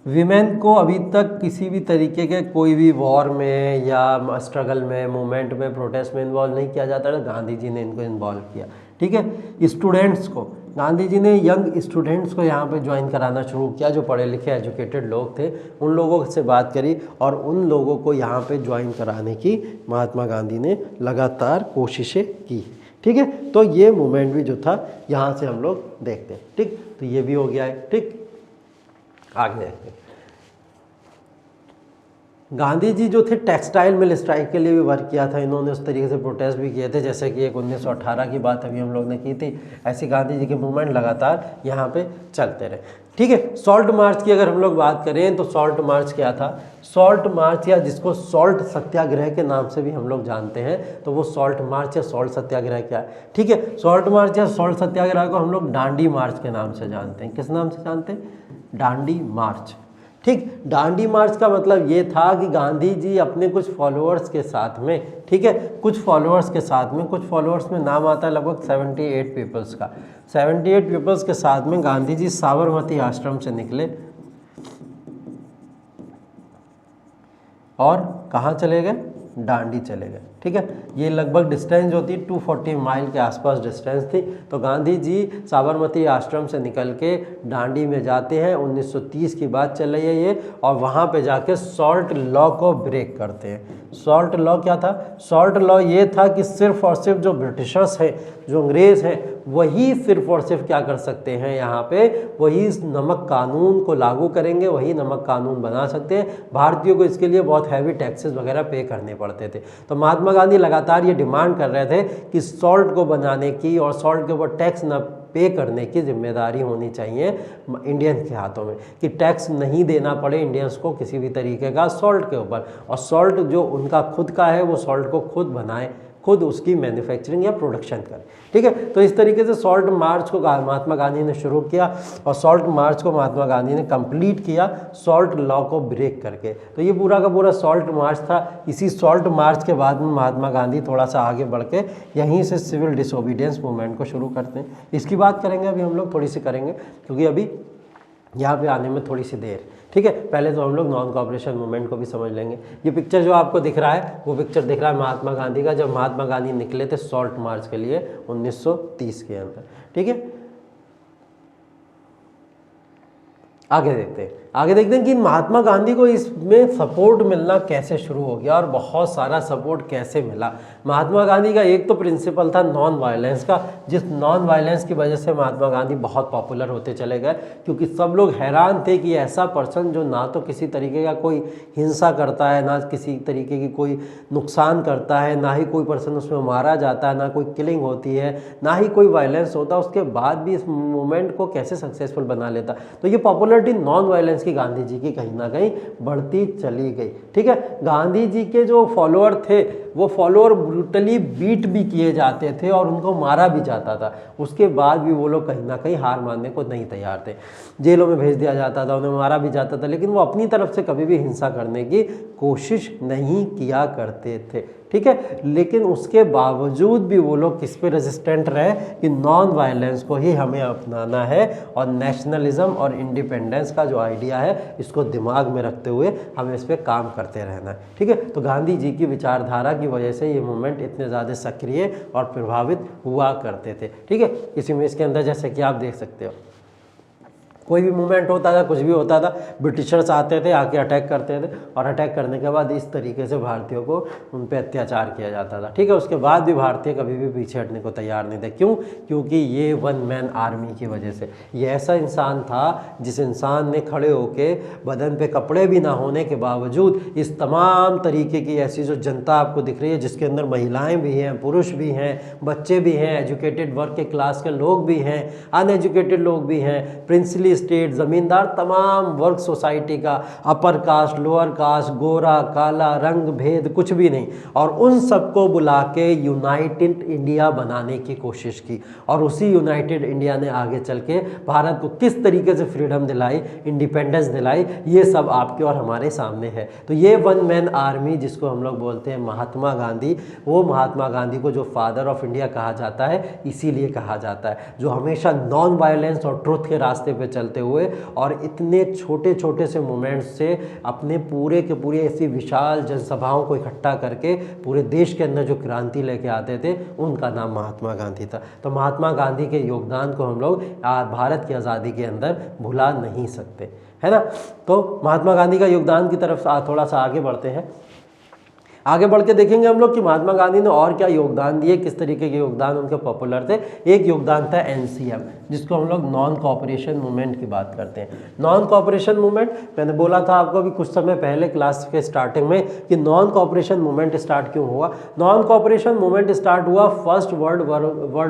विमेन को अभी तक किसी भी तरीके के कोई भी वॉर में या स्ट्रगल में, मूवमेंट में, प्रोटेस्ट में इन्वॉल्व नहीं किया जाता था, गांधी जी ने इनको इन्वॉल्व किया। ठीक है, स्टूडेंट्स को गांधी जी ने, यंग स्टूडेंट्स को यहाँ पे ज्वाइन कराना शुरू किया, जो पढ़े लिखे एजुकेटेड लोग थे उन लोगों से बात करी और उन लोगों को यहाँ पे ज्वाइन कराने की महात्मा गांधी ने लगातार कोशिशें की। ठीक है, तो ये मूवमेंट भी जो था यहाँ से हम लोग देखते हैं। ठीक, तो ये भी हो गया है। ठीक, आगे देखते हैं। गांधी जी जो थे टेक्सटाइल मिल स्ट्राइक के लिए भी वर्क किया था इन्होंने, उस तरीके से प्रोटेस्ट भी किए थे, जैसे कि एक 1918 की बात अभी हम लोग ने की थी। ऐसी गांधी जी के मूवमेंट लगातार यहाँ पे चलते रहे। ठीक है, सॉल्ट मार्च की अगर हम लोग बात करें तो सॉल्ट मार्च क्या था? सॉल्ट मार्च, या जिसको सॉल्ट सत्याग्रह के नाम से भी हम लोग जानते हैं, तो वो सॉल्ट मार्च या सॉल्ट सत्याग्रह क्या है? ठीक है, सॉल्ट मार्च या सॉल्ट सत्याग्रह को हम लोग डांडी मार्च के नाम से जानते हैं। किस नाम से जानते हैं? डांडी मार्च। ठीक, डांडी मार्च का मतलब ये था कि गांधी जी अपने कुछ फॉलोअर्स के साथ में, ठीक है, कुछ फॉलोअर्स के साथ में, कुछ फॉलोअर्स में नाम आता है लगभग 78 पीपल्स का, 78 पीपल्स के साथ में गांधी जी साबरमती आश्रम से निकले और कहाँ चले गए? डांडी चले गए। ठीक है, ये लगभग डिस्टेंस जो थी 240 माइल के आसपास डिस्टेंस थी। तो गांधी जी साबरमती आश्रम से निकल के डांडी में जाते हैं, 1930 की बात चल रही है ये, और वहाँ पे जाके सॉल्ट लॉ को ब्रेक करते हैं। सॉल्ट लॉ क्या था? सॉल्ट लॉ ये था कि सिर्फ और सिर्फ जो ब्रिटिशर्स हैं, जो अंग्रेज़ हैं, वही सिर्फ और सिर्फ क्या कर सकते हैं, यहाँ पे वही नमक कानून को लागू करेंगे, वही नमक कानून बना सकते हैं। भारतीयों को इसके लिए बहुत हैवी टैक्सेस वगैरह पे करने पड़ते थे। तो महात्मा गांधी लगातार ये डिमांड कर रहे थे कि सॉल्ट को बनाने की और सॉल्ट के ऊपर टैक्स न पे करने की जिम्मेदारी होनी चाहिए इंडियन के हाथों में, कि टैक्स नहीं देना पड़े इंडियंस को किसी भी तरीके का सॉल्ट के ऊपर, और सॉल्ट जो उनका खुद का है वो सॉल्ट को खुद बनाए, खुद उसकी मैन्युफैक्चरिंग या प्रोडक्शन करें। ठीक है, तो इस तरीके से सॉल्ट मार्च को महात्मा गांधी ने शुरू किया, और सॉल्ट मार्च को महात्मा गांधी ने कंप्लीट किया सॉल्ट लॉ को ब्रेक करके। तो ये पूरा का पूरा सॉल्ट मार्च था। इसी सॉल्ट मार्च के बाद में महात्मा गांधी थोड़ा सा आगे बढ़ के यहीं से सिविल डिसोबीडियंस मूवमेंट को शुरू करते हैं। इसकी बात करेंगे अभी हम लोग, थोड़ी सी करेंगे, क्योंकि अभी यहाँ पे आने में थोड़ी सी देर। ठीक है, पहले तो हम लोग नॉन कॉपरेशन मूवमेंट को भी समझ लेंगे। ये पिक्चर जो आपको दिख रहा है, वो पिक्चर दिख रहा है महात्मा गांधी का, जब महात्मा गांधी निकले थे सॉल्ट मार्च के लिए 1930 के अंदर। ठीक है, आगे देखते हैं कि महात्मा गांधी को इसमें सपोर्ट मिलना कैसे शुरू हो गया और बहुत सारा सपोर्ट कैसे मिला। महात्मा गांधी का एक तो प्रिंसिपल था नॉन वायलेंस का, जिस नॉन वायलेंस की वजह से महात्मा गांधी बहुत पॉपुलर होते चले गए, क्योंकि सब लोग हैरान थे कि ऐसा पर्सन जो ना तो किसी तरीके का कोई हिंसा करता है, ना किसी तरीके की कोई नुकसान करता है, ना ही कोई पर्सन उसमें मारा जाता है, ना कोई किलिंग होती है, ना ही कोई वायलेंस होता, उसके बाद भी इस मूवमेंट को कैसे सक्सेसफुल बना लेता। तो ये पॉपुलरिटी नॉन वायलेंस की गांधी जी की कहीं ना कहीं बढ़ती चली गई। ठीक है, गांधी जी के जो फॉलोअर थे वो फॉलोअर ब्रूटली बीट भी किए जाते थे और उनको मारा भी जाता था। उसके बाद भी वो लोग कहीं ना कहीं हार मानने को नहीं तैयार थे, जेलों में भेज दिया जाता था, उन्हें मारा भी जाता था, लेकिन वो अपनी तरफ से कभी भी हिंसा करने की कोशिश नहीं किया करते थे। ठीक है, लेकिन उसके बावजूद भी वो लोग किस पे रेजिस्टेंट रहे कि नॉन वायलेंस को ही हमें अपनाना है और नेशनलिज्म और इंडिपेंडेंस का जो आइडिया है इसको दिमाग में रखते हुए हमें इस पर काम करते रहना है। ठीक है, तो गांधी जी की विचारधारा की वजह से ये मूवमेंट इतने ज़्यादा सक्रिय और प्रभावित हुआ करते थे। ठीक है, इस इमेज के अंदर जैसे कि आप देख सकते हो, कोई भी मूवमेंट होता था, कुछ भी होता था, ब्रिटिशर्स आते थे, आके अटैक करते थे, और अटैक करने के बाद इस तरीके से भारतीयों को उन पे अत्याचार किया जाता था। ठीक है, उसके बाद भी भारतीय कभी भी पीछे हटने को तैयार नहीं थे। क्यों? क्योंकि ये वन मैन आर्मी की वजह से। ये ऐसा इंसान था जिस इंसान ने खड़े होके बदन पे कपड़े भी ना होने के बावजूद इस तमाम तरीके की ऐसी जो जनता आपको दिख रही है, जिसके अंदर महिलाएँ भी हैं, पुरुष भी हैं, बच्चे भी हैं, एजुकेटेड वर्ग के क्लास के लोग भी हैं, अनएजुकेटेड लोग भी हैं, प्रिंसली स्टेट, जमींदार, तमाम वर्ग सोसाइटी का, अपर कास्ट, लोअर कास्ट, गोरा, काला, रंग भेद कुछ भी नहीं, और उन सबको बुला के यूनाइटेड इंडिया बनाने की कोशिश की। और उसी यूनाइटेड इंडिया ने आगे चल के भारत को किस तरीके से फ्रीडम दिलाई, इंडिपेंडेंस दिलाई, ये सब आपके और हमारे सामने है। तो ये वन मैन आर्मी जिसको हम लोग बोलते हैं महात्मा गांधी, वो महात्मा गांधी को जो फादर ऑफ इंडिया कहा जाता है इसीलिए कहा जाता है, जो हमेशा नॉन वायलेंस और ट्रुथ के रास्ते पे चलते हुए और इतने छोटे छोटे से मूवमेंट्स से अपने पूरे के पूरे ऐसी विशाल जनसभाओं को इकट्ठा करके पूरे देश के अंदर जो क्रांति लेके आते थे, उनका नाम महात्मा गांधी था। तो महात्मा गांधी के योगदान को हम लोग भारत की आज़ादी के अंदर भुला नहीं सकते, है ना। तो महात्मा गांधी का योगदान की तरफ थोड़ा सा आगे बढ़ते हैं। आगे बढ़ के देखेंगे हम लोग कि महात्मा गांधी ने और क्या योगदान दिए, किस तरीके के योगदान उनके पॉपुलर थे। एक योगदान था एनसीएम, जिसको हम लोग नॉन कोऑपरेशन मूवमेंट की बात करते हैं। नॉन कोऑपरेशन मूवमेंट, मैंने बोला था आपको अभी कुछ समय पहले क्लास के स्टार्टिंग में कि नॉन कोऑपरेशन मूवमेंट स्टार्ट क्यों हुआ। नॉन कोऑपरेशन मूवमेंट स्टार्ट हुआ फर्स्ट वर्ल्ड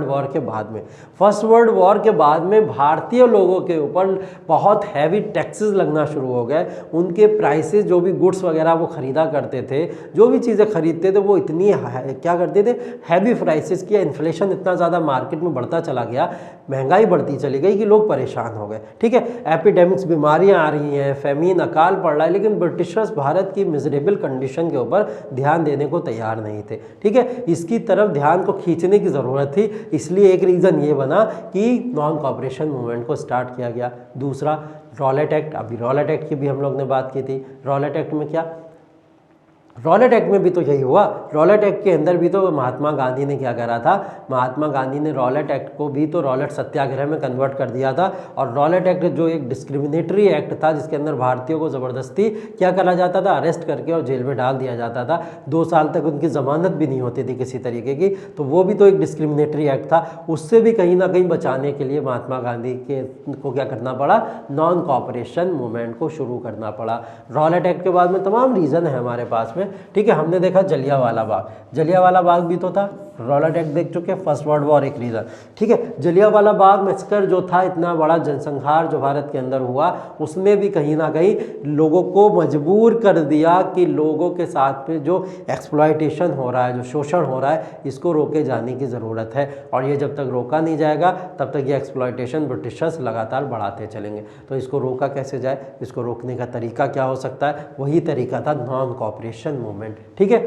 वॉर के बाद में। फर्स्ट वर्ल्ड वॉर के बाद में भारतीय लोगों के ऊपर बहुत हैवी टैक्सेस लगना शुरू हो गए। उनके प्राइसेस, जो भी गुड्स वगैरह वो खरीदा करते थे, जो भी चीज़ें खरीदते थे, वो इतनी क्या करते थे, हैवी प्राइसेस किया। इन्फ्लेशन इतना ज़्यादा मार्केट में बढ़ता चला गया, महंगाई बढ़ती चली गई कि लोग परेशान हो गए। ठीक है, एपिडेमिक्स, बीमारियां आ रही हैं, फेमीन, अकाल पड़ रहा है, लेकिन ब्रिटिशर्स भारत की मिजरेबल कंडीशन के ऊपर ध्यान देने को तैयार नहीं थे। ठीक है, इसकी तरफ ध्यान को खींचने की ज़रूरत थी, इसलिए एक रीज़न ये बना कि नॉन कोऑपरेशन मूवमेंट को स्टार्ट किया गया। दूसरा रॉलेट एक्ट, अभी रॉलेट एक्ट की भी हम लोग ने बात की थी। रॉलेट एक्ट में क्या, रॉलेट एक्ट में भी तो यही हुआ। रॉलेट एक्ट के अंदर भी तो महात्मा गांधी ने क्या करा था, महात्मा गांधी ने रॉलेट एक्ट को भी तो रॉलेट सत्याग्रह में कन्वर्ट कर दिया था। और रॉलेट एक्ट जो एक डिस्क्रिमिनेटरी एक्ट था, जिसके अंदर भारतीयों को ज़बरदस्ती क्या करा जाता था, अरेस्ट करके और जेल में डाल दिया जाता था। 2 साल तक उनकी ज़मानत भी नहीं होती थी किसी तरीके की, तो वो भी तो एक डिस्क्रिमिनेटरी एक्ट था। उससे भी कहीं ना कहीं बचाने के लिए महात्मा गांधी को क्या करना पड़ा, नॉन कोऑपरेशन मूवमेंट को शुरू करना पड़ा। रॉलेट एक्ट के बाद में तमाम रीज़न है हमारे पास में। ठीक है, हमने देखा जलियांवाला बाग, जलियांवाला बाग भी तो था, रॉलेट एक्ट देख चुके, फर्स्ट वर्ल्ड वॉर एक रीज़न। ठीक है, जलियांवाला बाग मैसेकर जो था, इतना बड़ा जनसंहार जो भारत के अंदर हुआ, उसने भी कहीं ना कहीं लोगों को मजबूर कर दिया कि लोगों के साथ में जो एक्सप्लॉयटेशन हो रहा है, जो शोषण हो रहा है, इसको रोके जाने की ज़रूरत है। और ये जब तक रोका नहीं जाएगा तब तक ये एक्सप्लॉयटेशन ब्रिटिशर्स लगातार बढ़ाते चलेंगे। तो इसको रोका कैसे जाए, इसको रोकने का तरीका क्या हो सकता है, वही तरीका था नॉन कोऑपरेशन मूवमेंट। ठीक है,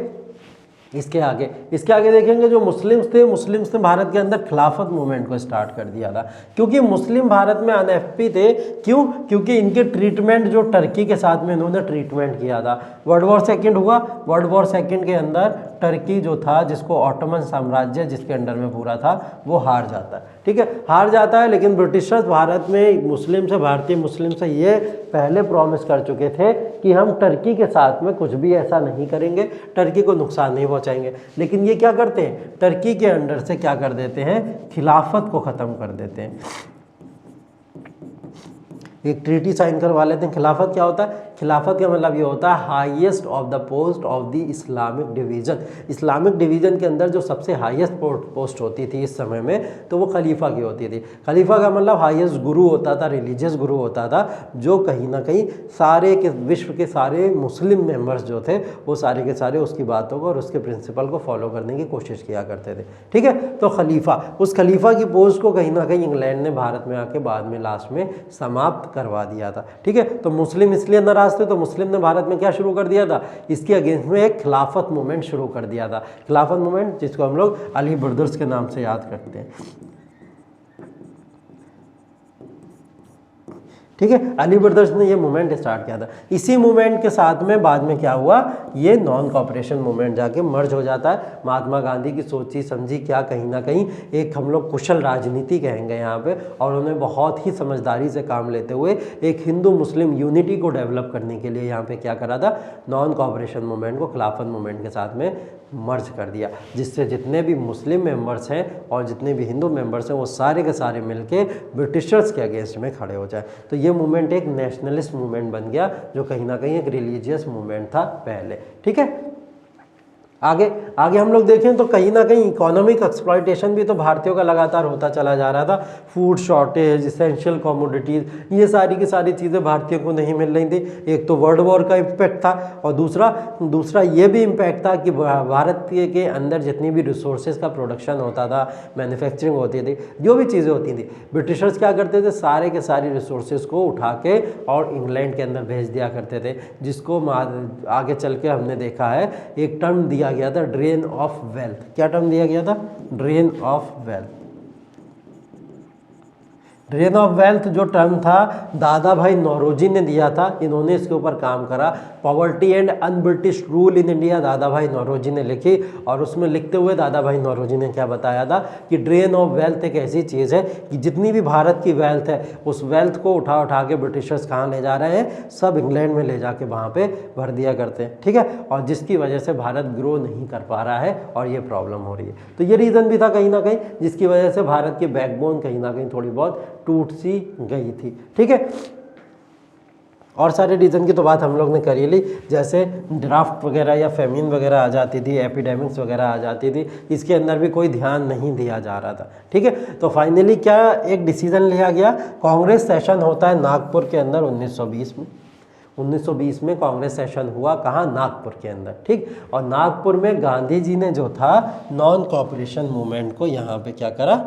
इसके आगे देखेंगे जो मुस्लिम्स ने भारत के अंदर खिलाफत मूवमेंट को स्टार्ट कर दिया था। क्योंकि मुस्लिम भारत में अनएफपी थे, क्यों, क्योंकि इनके ट्रीटमेंट जो टर्की के साथ में इन्होंने ट्रीटमेंट किया था। वर्ल्ड वॉर सेकंड हुआ, वर्ल्ड वॉर सेकंड के अंदर टर्की जो था, जिसको ऑटोमन साम्राज्य जिसके अंडर में पूरा था, वो हार जाता है। ठीक है, हार जाता है, लेकिन ब्रिटिशर्स भारत में मुस्लिम से, भारतीय मुस्लिम से ये पहले प्रॉमिस कर चुके थे कि हम टर्की के साथ में कुछ भी ऐसा नहीं करेंगे, टर्की को नुकसान नहीं पहुंचाएंगे। लेकिन ये क्या करते हैं, टर्की के अंडर से क्या कर देते हैं, खिलाफत को ख़त्म कर देते हैं। एक ट्रीटी साइन करवा लेते हैं। खिलाफत क्या होता है, खिलाफत का मतलब ये होता है highest of the post of the Islamic division. Islamic division के अंदर जो सबसे हाईएस्ट पोस्ट होती थी इस समय में, तो वो खलीफा की होती थी। खलीफा का मतलब हाईएस्ट गुरु होता था, रिलीजियस गुरु होता था, जो कहीं ना कहीं सारे के विश्व के सारे मुस्लिम मेंबर्स जो थे, वो सारे के सारे उसकी बातों को और उसके प्रिंसिपल को फॉलो करने की कोशिश किया करते थे। ठीक है, तो खलीफा, उस खलीफा की पोस्ट को कहीं ना कहीं इंग्लैंड ने भारत में आके बाद में लास्ट में समाप्त करवा दिया था। ठीक है, तो मुस्लिम इसलिए नाराज थे, तो मुस्लिम ने भारत में क्या शुरू कर दिया था, इसके अगेंस्ट में एक खिलाफत मूवमेंट शुरू कर दिया था। खिलाफत मूवमेंट जिसको हम लोग अली ब्रदर्स के नाम से याद करते हैं। ठीक है, अली ब्रदर्स ने ये मूवमेंट स्टार्ट किया था। इसी मूवमेंट के साथ में बाद में क्या हुआ, ये नॉन कोऑपरेशन मूवमेंट जाके मर्ज हो जाता है। महात्मा गांधी की सोची समझी क्या, कहीं ना कहीं एक हम लोग कुशल राजनीति कहेंगे यहाँ पे, और उन्होंने बहुत ही समझदारी से काम लेते हुए एक हिंदू मुस्लिम यूनिटी को डेवलप करने के लिए यहाँ पे क्या करा था, नॉन कोऑपरेशन मूवमेंट को खिलाफत मूवमेंट के साथ में मर्ज कर दिया, जिससे जितने भी मुस्लिम मेंबर्स हैं और जितने भी हिंदू मेंबर्स हैं, वो सारे के सारे मिलके ब्रिटिशर्स के अगेंस्ट में खड़े हो जाए। तो ये मूवमेंट एक नेशनलिस्ट मूवमेंट बन गया, जो कहीं ना कहीं एक रिलीजियस मूवमेंट था पहले। ठीक है, आगे हम लोग देखें तो कहीं ना कहीं इकोनॉमिक एक्सप्लॉयटेशन भी तो भारतीयों का लगातार होता चला जा रहा था। फूड शॉर्टेज, इसेंशियल कमोडिटीज़, ये सारी की सारी चीज़ें भारतीयों को नहीं मिल रही थी। एक तो वर्ल्ड वॉर का इम्पैक्ट था, और दूसरा ये भी इम्पैक्ट था कि भारत के अंदर जितनी भी रिसोर्सेज का प्रोडक्शन होता था, मैन्युफैक्चरिंग होती थी, जो भी चीज़ें होती थी, ब्रिटिशर्स क्या करते थे, सारे के सारी रिसोर्सेज को उठा के और इंग्लैंड के अंदर भेज दिया करते थे, जिसको आगे चल के हमने देखा है एक टर्म दिया गया था, ड्रेन ऑफ वेल्थ। क्या टर्म दिया गया था, drain of wealth. Drain of wealth जो टर्म था दादा भाई नौरोजी ने दिया था, इन्होंने इसके ऊपर काम करा। Poverty and un British rule in India दादा भाई नौरोजी ने लिखी, और उसमें लिखते हुए दादा भाई नौरोजी ने क्या बताया था कि ड्रेन ऑफ वेल्थ एक ऐसी चीज़ है कि जितनी भी भारत की वेल्थ है उस वेल्थ को उठा उठा के ब्रिटिशर्स कहाँ ले जा रहे हैं, सब इंग्लैंड में ले जाके वहाँ पे भर दिया करते हैं, ठीक है, और जिसकी वजह से भारत ग्रो नहीं कर पा रहा है और ये प्रॉब्लम हो रही है। तो ये रीज़न भी था कहीं ना कहीं जिसकी वजह से भारत की बैकबोन कहीं ना कहीं थोड़ी बहुत टूट सी गई थी, ठीक है। और सारे रीज़न की तो बात हम लोग ने कर ही ली, जैसे ड्राफ्ट वगैरह या फेमिन वगैरह आ जाती थी, एपिडेमिक्स वगैरह आ जाती थी, इसके अंदर भी कोई ध्यान नहीं दिया जा रहा था, ठीक है। तो फाइनली क्या एक डिसीजन लिया गया, कांग्रेस सेशन होता है नागपुर के अंदर 1920 में। 1920 में कांग्रेस सेशन हुआ, कहाँ, नागपुर के अंदर, ठीक। और नागपुर में गांधी जी ने जो था नॉन कॉपरेशन मूवमेंट को यहाँ पे क्या करा,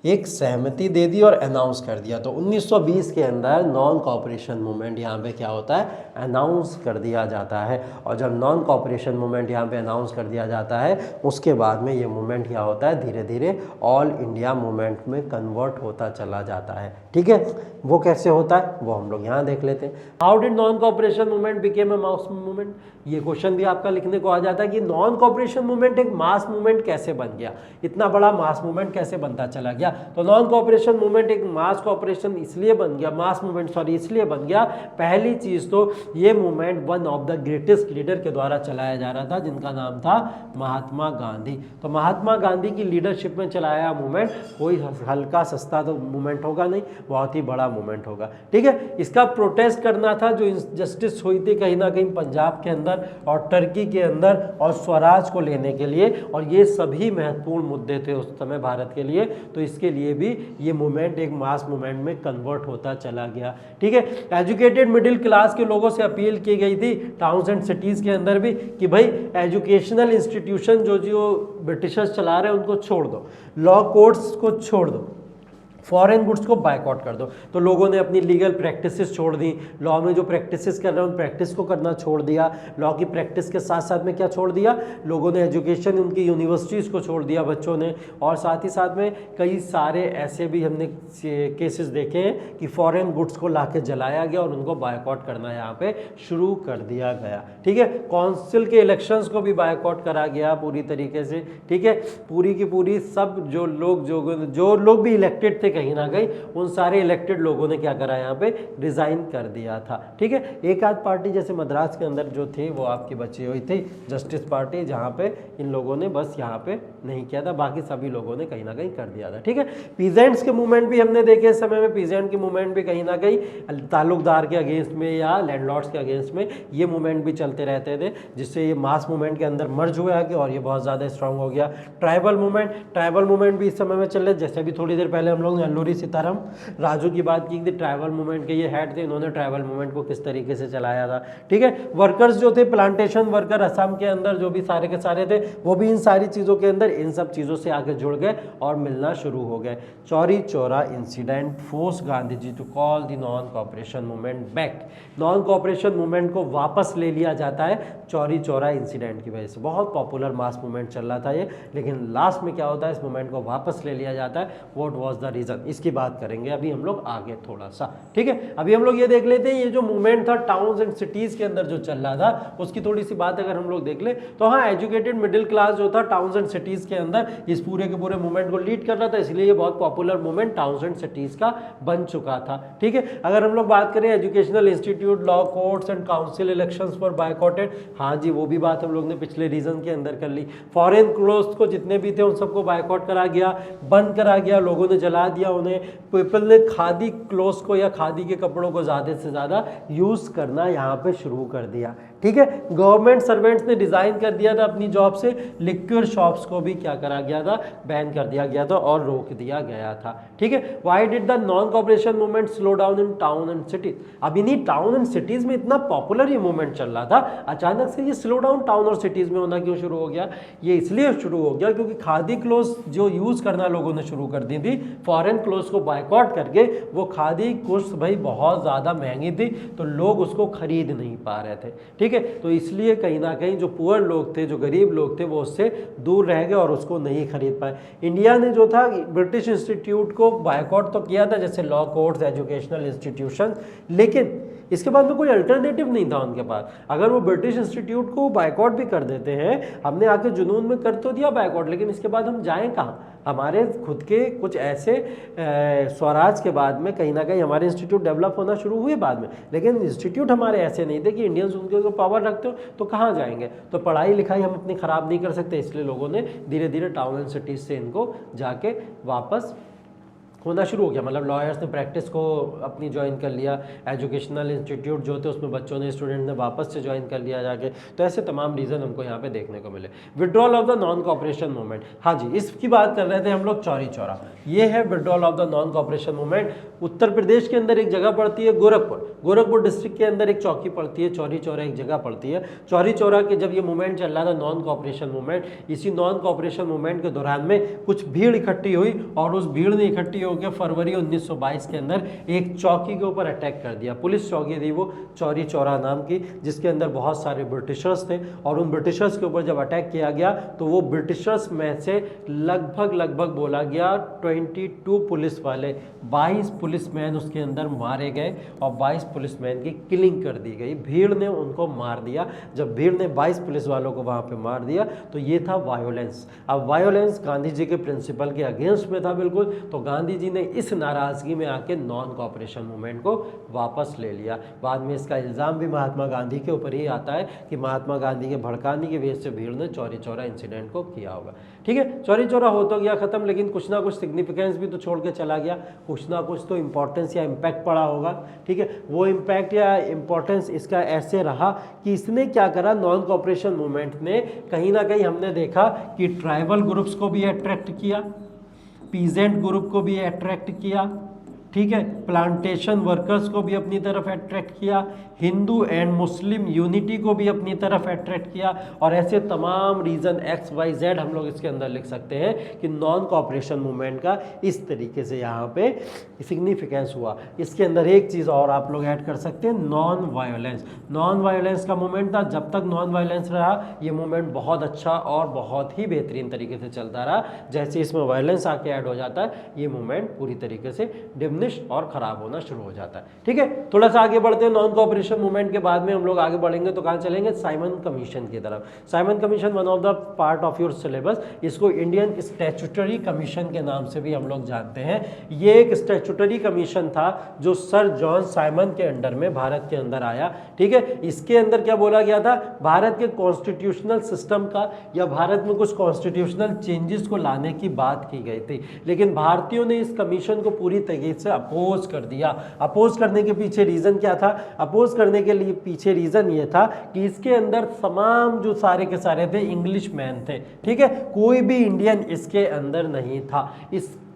एक सहमति दे दी और अनाउंस कर दिया। तो 1920 के अंदर नॉन कॉपरेशन मूवमेंट यहाँ पे क्या होता है, अनाउंस कर दिया जाता है। और जब नॉन कॉपरेशन मूवमेंट यहाँ पे अनाउंस कर दिया जाता है उसके बाद में ये मूवमेंट क्या होता है, धीरे धीरे ऑल इंडिया मूवमेंट में कन्वर्ट होता चला जाता है, ठीक है। वो कैसे होता है वो हम लोग यहाँ देख लेते हैं। How did non cooperation movement became a mass movement, ये क्वेश्चन भी आपका लिखने को आ जाता है कि नॉन कॉपरेशन मूवमेंट एक मास मूवमेंट कैसे बन गया, इतना बड़ा मास मूवमेंट कैसे बनता चला गया। तो नॉन कॉपरेशन मूवमेंट एक मास कॉपरेशन इसलिए बन गया, मास मूवमेंट सॉरी इसलिए बन गया, पहली चीज तो ये movement one of the greatest leader के द्वारा चलाया जा रहा था जिनका नाम था महात्मा गांधी। तो महात्मा गांधी की लीडरशिप में चलाया मूवमेंट कोई हल्का सस्ता तो मूवमेंट होगा नहीं, बहुत ही बड़ा मूवमेंट होगा, ठीक है। इसका प्रोटेस्ट करना था जो इनजस्टिस हुई थी कहीं ना कहीं पंजाब के अंदर और टर्की के अंदर और स्वराज को लेने के लिए, और ये सभी महत्वपूर्ण मुद्दे थे उस समय भारत के लिए। तो इसके लिए भी ये मूवमेंट एक मास मूवमेंट में कन्वर्ट होता चला गया, ठीक है। एजुकेटेड मिडिल क्लास के लोगों से अपील की गई थी टाउन्स एंड सिटीज के अंदर भी कि भाई एजुकेशनल इंस्टीट्यूशन जो ब्रिटिशर्स चला रहे हैं उनको छोड़ दो, लॉ कोर्ट्स को छोड़ दो, फॉरेन गुड्स को बायकॉट कर दो। तो लोगों ने अपनी लीगल प्रैक्टिसेस छोड़ दी, लॉ में जो प्रैक्टिसेस कर रहे हैं उन प्रैक्टिस को करना छोड़ दिया, लॉ की प्रैक्टिस के साथ साथ में क्या छोड़ दिया, लोगों ने एजुकेशन उनकी यूनिवर्सिटीज़ को छोड़ दिया बच्चों ने। और साथ ही साथ में कई सारे ऐसे भी हमने केसेस देखे हैं कि फॉरेन गुड्स को ला के जलाया गया और उनको बायकॉट करना यहाँ पे शुरू कर दिया गया, ठीक है। काउंसिल के इलेक्शंस को भी बायकॉट करा गया पूरी तरीके से, ठीक है। पूरी की पूरी सब जो लोग भी इलेक्टेड थे कहीं ना कहीं उन सारे इलेक्टेड लोगों ने क्या करा यहाँ पे रिजाइन कर दिया था, ठीक है। एक आध पार्टी जैसे मद्रास के अंदर जो थी वो आपकी बची हुई थी जस्टिस पार्टी, जहाँ पे इन लोगों ने बस यहाँ पे नहीं किया था, बाकी सभी लोगों ने कहीं ना कहीं कर दिया था, ठीक है। पीजेंट्स के मूवमेंट भी हमने देखे इस समय में, पीजेंट के मूवमेंट भी कहीं ना कहीं ताल्लुकदार के अगेंस्ट में या लैंडलॉर्ड्स के अगेंस्ट में ये मूवमेंट भी चलते रहते थे, जिससे ये मास मूवमेंट के अंदर मर्ज हुआ है और ये बहुत ज़्यादा स्ट्रांग हो गया। ट्राइबल मूवमेंट भी इस समय में चल रहे, जैसे भी थोड़ी देर पहले हम लोग अल्लूरी सीताराम राजू की बात की थी, ट्राइबल मूवमेंट के ये हेड थे, इन्होंने ट्राइबल मूवमेंट को किस तरीके से चलाया था, ठीक है। वर्कर्स जो थे प्लांटेशन वर्कर असम के अंदर जो भी सारे के सारे थे वो भी इन सारी चीज़ों के अंदर इन सब चीज़ों से आके जुड़ गए और मिलना शुरू हो गए। Chauri Chaura incident force Gandhi ji to call the non cooperation movement back. Non cooperation movement को वापस ले लिया जाता है चौरी चौरा इंसिडेंट की वजह से। बहुत पॉपुलर मास मूवमेंट चल रहा था ये, लेकिन लास्ट में क्या होता है इस मूवमेंट को वापस ले लिया जाता है। व्हाट वाज द रीजन, इसकी बात करेंगे अभी हम लोग आगे थोड़ा सा, ठीक है। अभी हम लोग ये देख लेते हैं ये जो मूवमेंट था टाउन्स एंड सिटीज के अंदर जो चल रहा था उसकी थोड़ी सी बात अगर हम लोग देख ले तो हाँ, एजुकेटेड मिडिल क्लास जो था टाउन्स एंड सिटीज के अंदर इस पूरे के पूरे मूवमेंट को लीड कर रहा था, इसलिए ये बहुत popular movement towns and cities का बन चुका था, ठीक है। अगर हम लोग बात करें educational institute, law courts and council elections पर बायकॉटेड, हाँ जी वो भी बात हम लोग ने पिछले रीजन के अंदर कर ली। फॉरेन क्लोथ्स को जितने भी थे उन सबको बायकॉट करा गया, बंद करा गया, लोगों ने जला दिया उन्हें। पीपल ने खादी क्लोथ्स को या खादी के कपड़ों को ज़्यादा से ज़्यादा यूज़ करना यहाँ पे शुरू कर दिया, ठीक है। गवर्नमेंट सर्वेंट्स ने डिज़ाइन कर दिया था अपनी जॉब से, लिक्विड शॉप्स को भी क्या करा गया था, बैन कर दिया गया था और रोक दिया गया था, ठीक है। Why did the non cooperation movement slow down in town and cities. अब इन्हीं टाउन एंड सिटीज में इतना पॉपुलर ये मूवमेंट चल रहा था, अचानक से ये स्लो डाउन टाउन और सिटीज में होना क्यों शुरू हो गया? ये इसलिए शुरू हो गया क्योंकि खादी क्लोथ्स जो यूज़ करना लोगों ने शुरू कर दी थी, फॉरेन फॉरेन क्लोथ को बायकॉट करके, वो खादी कुछ भाई बहुत ज़्यादा महंगी थी तो लोग उसको खरीद नहीं पा रहे थे, ठीक है। तो इसलिए कहीं ना कहीं जो पुअर लोग थे, जो गरीब लोग थे, वो उससे दूर रह गए और उसको नहीं खरीद पाए। इंडिया ने जो था ब्रिटिश इंस्टीट्यूट को बायकॉट तो किया था, जैसे लॉ कोर्ट्स, एजुकेशनल इंस्टीट्यूशन, लेकिन इसके बाद में कोई अल्टरनेटिव नहीं था उनके पास। अगर वो ब्रिटिश इंस्टीट्यूट को बायकॉट भी कर देते हैं, हमने आके जुनून में कर तो दिया बायकॉट, लेकिन इसके बाद हम जाएं कहाँ? हमारे खुद के कुछ ऐसे स्वराज के बाद में कहीं ना कहीं हमारे इंस्टीट्यूट डेवलप होना शुरू हुए बाद में, लेकिन इंस्टीट्यूट हमारे ऐसे नहीं थे कि इंडियंस उनके ऊपर पावर रखते हो, तो कहाँ जाएंगे? तो पढ़ाई लिखाई हम अपनी ख़राब नहीं कर सकते, इसलिए लोगों ने धीरे धीरे टाउन एंड सिटीज़ से इनको जाके वापस होना शुरू हो गया। मतलब लॉयर्स ने प्रैक्टिस को अपनी ज्वाइन कर लिया, एजुकेशनल इंस्टीट्यूट जो थे उसमें बच्चों ने, स्टूडेंट ने वापस से ज्वाइन कर लिया जाके। तो ऐसे तमाम रीज़न हमको यहाँ पे देखने को मिले। Withdrawal of the non cooperation movement, हाँ जी, इसकी बात कर रहे थे हम लोग, चौरी चौरा। ये है withdrawal of the non cooperation movement. Uttar Pradesh के अंदर एक जगह पड़ती है गोरखपुर डिस्ट्रिक्ट के अंदर एक चौकी पड़ती है, चौरी चौरा एक जगह पड़ती है। चौरी चौरा के जब ये मूवमेंट चल रहा था नॉन कॉपरेशन मूवमेंट, इसी नॉन कॉपरेशन मूवमेंट के दौरान में कुछ भीड़ इकट्ठी हुई और उस भीड़ ने इकट्ठी होकर फरवरी 1922 के अंदर एक चौकी के ऊपर अटैक कर दिया। पुलिस चौकी थी वो, चौरी चौरा नाम की, जिसके अंदर बहुत सारे ब्रिटिशर्स थे। और उन ब्रिटिशर्स के ऊपर जब अटैक किया गया तो वो ब्रिटिशर्स में से लगभग बोला गया 22 पुलिस वाले, 22 पुलिसमैन उसके अंदर मारे गए और 22 पुलिसमैन की किलिंग कर दी गई। भीड़ ने उनको मार दिया। जब भीड़ ने 22 पुलिस वालों को वहाँ पे मार दिया तो ये था वायोलेंस। अब वायोलेंस गांधी जी के प्रिंसिपल के अगेंस्ट में था बिल्कुल। तो गांधी जी ने इस नाराजगी में आके नॉन कॉपरेशन मूवमेंट को वापस ले लिया। बाद में इसका इल्ज़ाम भी महात्मा गांधी के ऊपर ही आता है कि महात्मा गांधी के भड़काने की वजह से भीड़ ने चौरी चौरा इंसिडेंट को किया होगा, ठीक है। चौरी चौरा हो तो गया खत्म, लेकिन कुछ ना कुछ सिग्निफिकेंस भी तो छोड़ के चला गया, कुछ ना कुछ तो इंपॉर्टेंस या इम्पैक्ट पड़ा होगा, ठीक है। वो इम्पैक्ट या इंपॉर्टेंस इसका ऐसे रहा कि इसने क्या करा, नॉन कॉपरेशन मूवमेंट ने कहीं ना कहीं हमने देखा कि ट्राइबल ग्रुप्स को भी अट्रैक्ट किया, पीजेंट ग्रुप को भी अट्रैक्ट किया, ठीक है, प्लांटेशन वर्कर्स को भी अपनी तरफ अट्रैक्ट किया, हिंदू एंड मुस्लिम यूनिटी को भी अपनी तरफ अट्रैक्ट किया। और ऐसे तमाम रीज़न XYZ हम लोग इसके अंदर लिख सकते हैं कि नॉन कॉपरेशन मूवमेंट का इस तरीके से यहाँ पे सिग्निफिकेंस हुआ। इसके अंदर एक चीज़ और आप लोग ऐड कर सकते हैं, नॉन वायलेंस। नॉन वायलेंस का मूवमेंट था, जब तक नॉन वायलेंस रहा ये मूवमेंट बहुत अच्छा और बहुत ही बेहतरीन तरीके से चलता रहा। जैसे इसमें वायलेंस आके ऐड हो जाता है ये मूवमेंट पूरी तरीके से डिमिनिश और ख़राब होना शुरू हो जाता है, ठीक है। थोड़ा सा आगे बढ़ते हैं। नॉन कॉपरेशन मूवमेंट के बाद में हम लोग आगे बढ़ेंगे तो कहाँ चलेंगे, साइमन कमीशन की तरफ। Simon commission one of the part of your syllabus, इसको इंडियन स्टैट्यूटरी कमीशन के नाम से भी हम लोग जानते हैं। ये एक स्टैट्यूटरी कमीशन था जो सर जॉन साइमन के अंडर में भारत के अंदर आया, ठीक है। इसके अंदर क्या बोला गया था, भारत के कॉन्स्टिट्यूशनल सिस्टम का या भारत में कुछ कॉन्स्टिट्यूशनल चेंजेस को लाने की बात की गई थी, लेकिन भारतीयों ने इस कमीशन को पूरी तरीके से अपोज कर दिया। अपोज करने के पीछे रीजन क्या था, अपोज करने के लिए पीछे रीजन ये था कि इसके अंदर तमाम जो सारे के सारे थे इंग्लिश मैन थे, ठीक है, कोई भी इंडियन इसके अंदर नहीं था।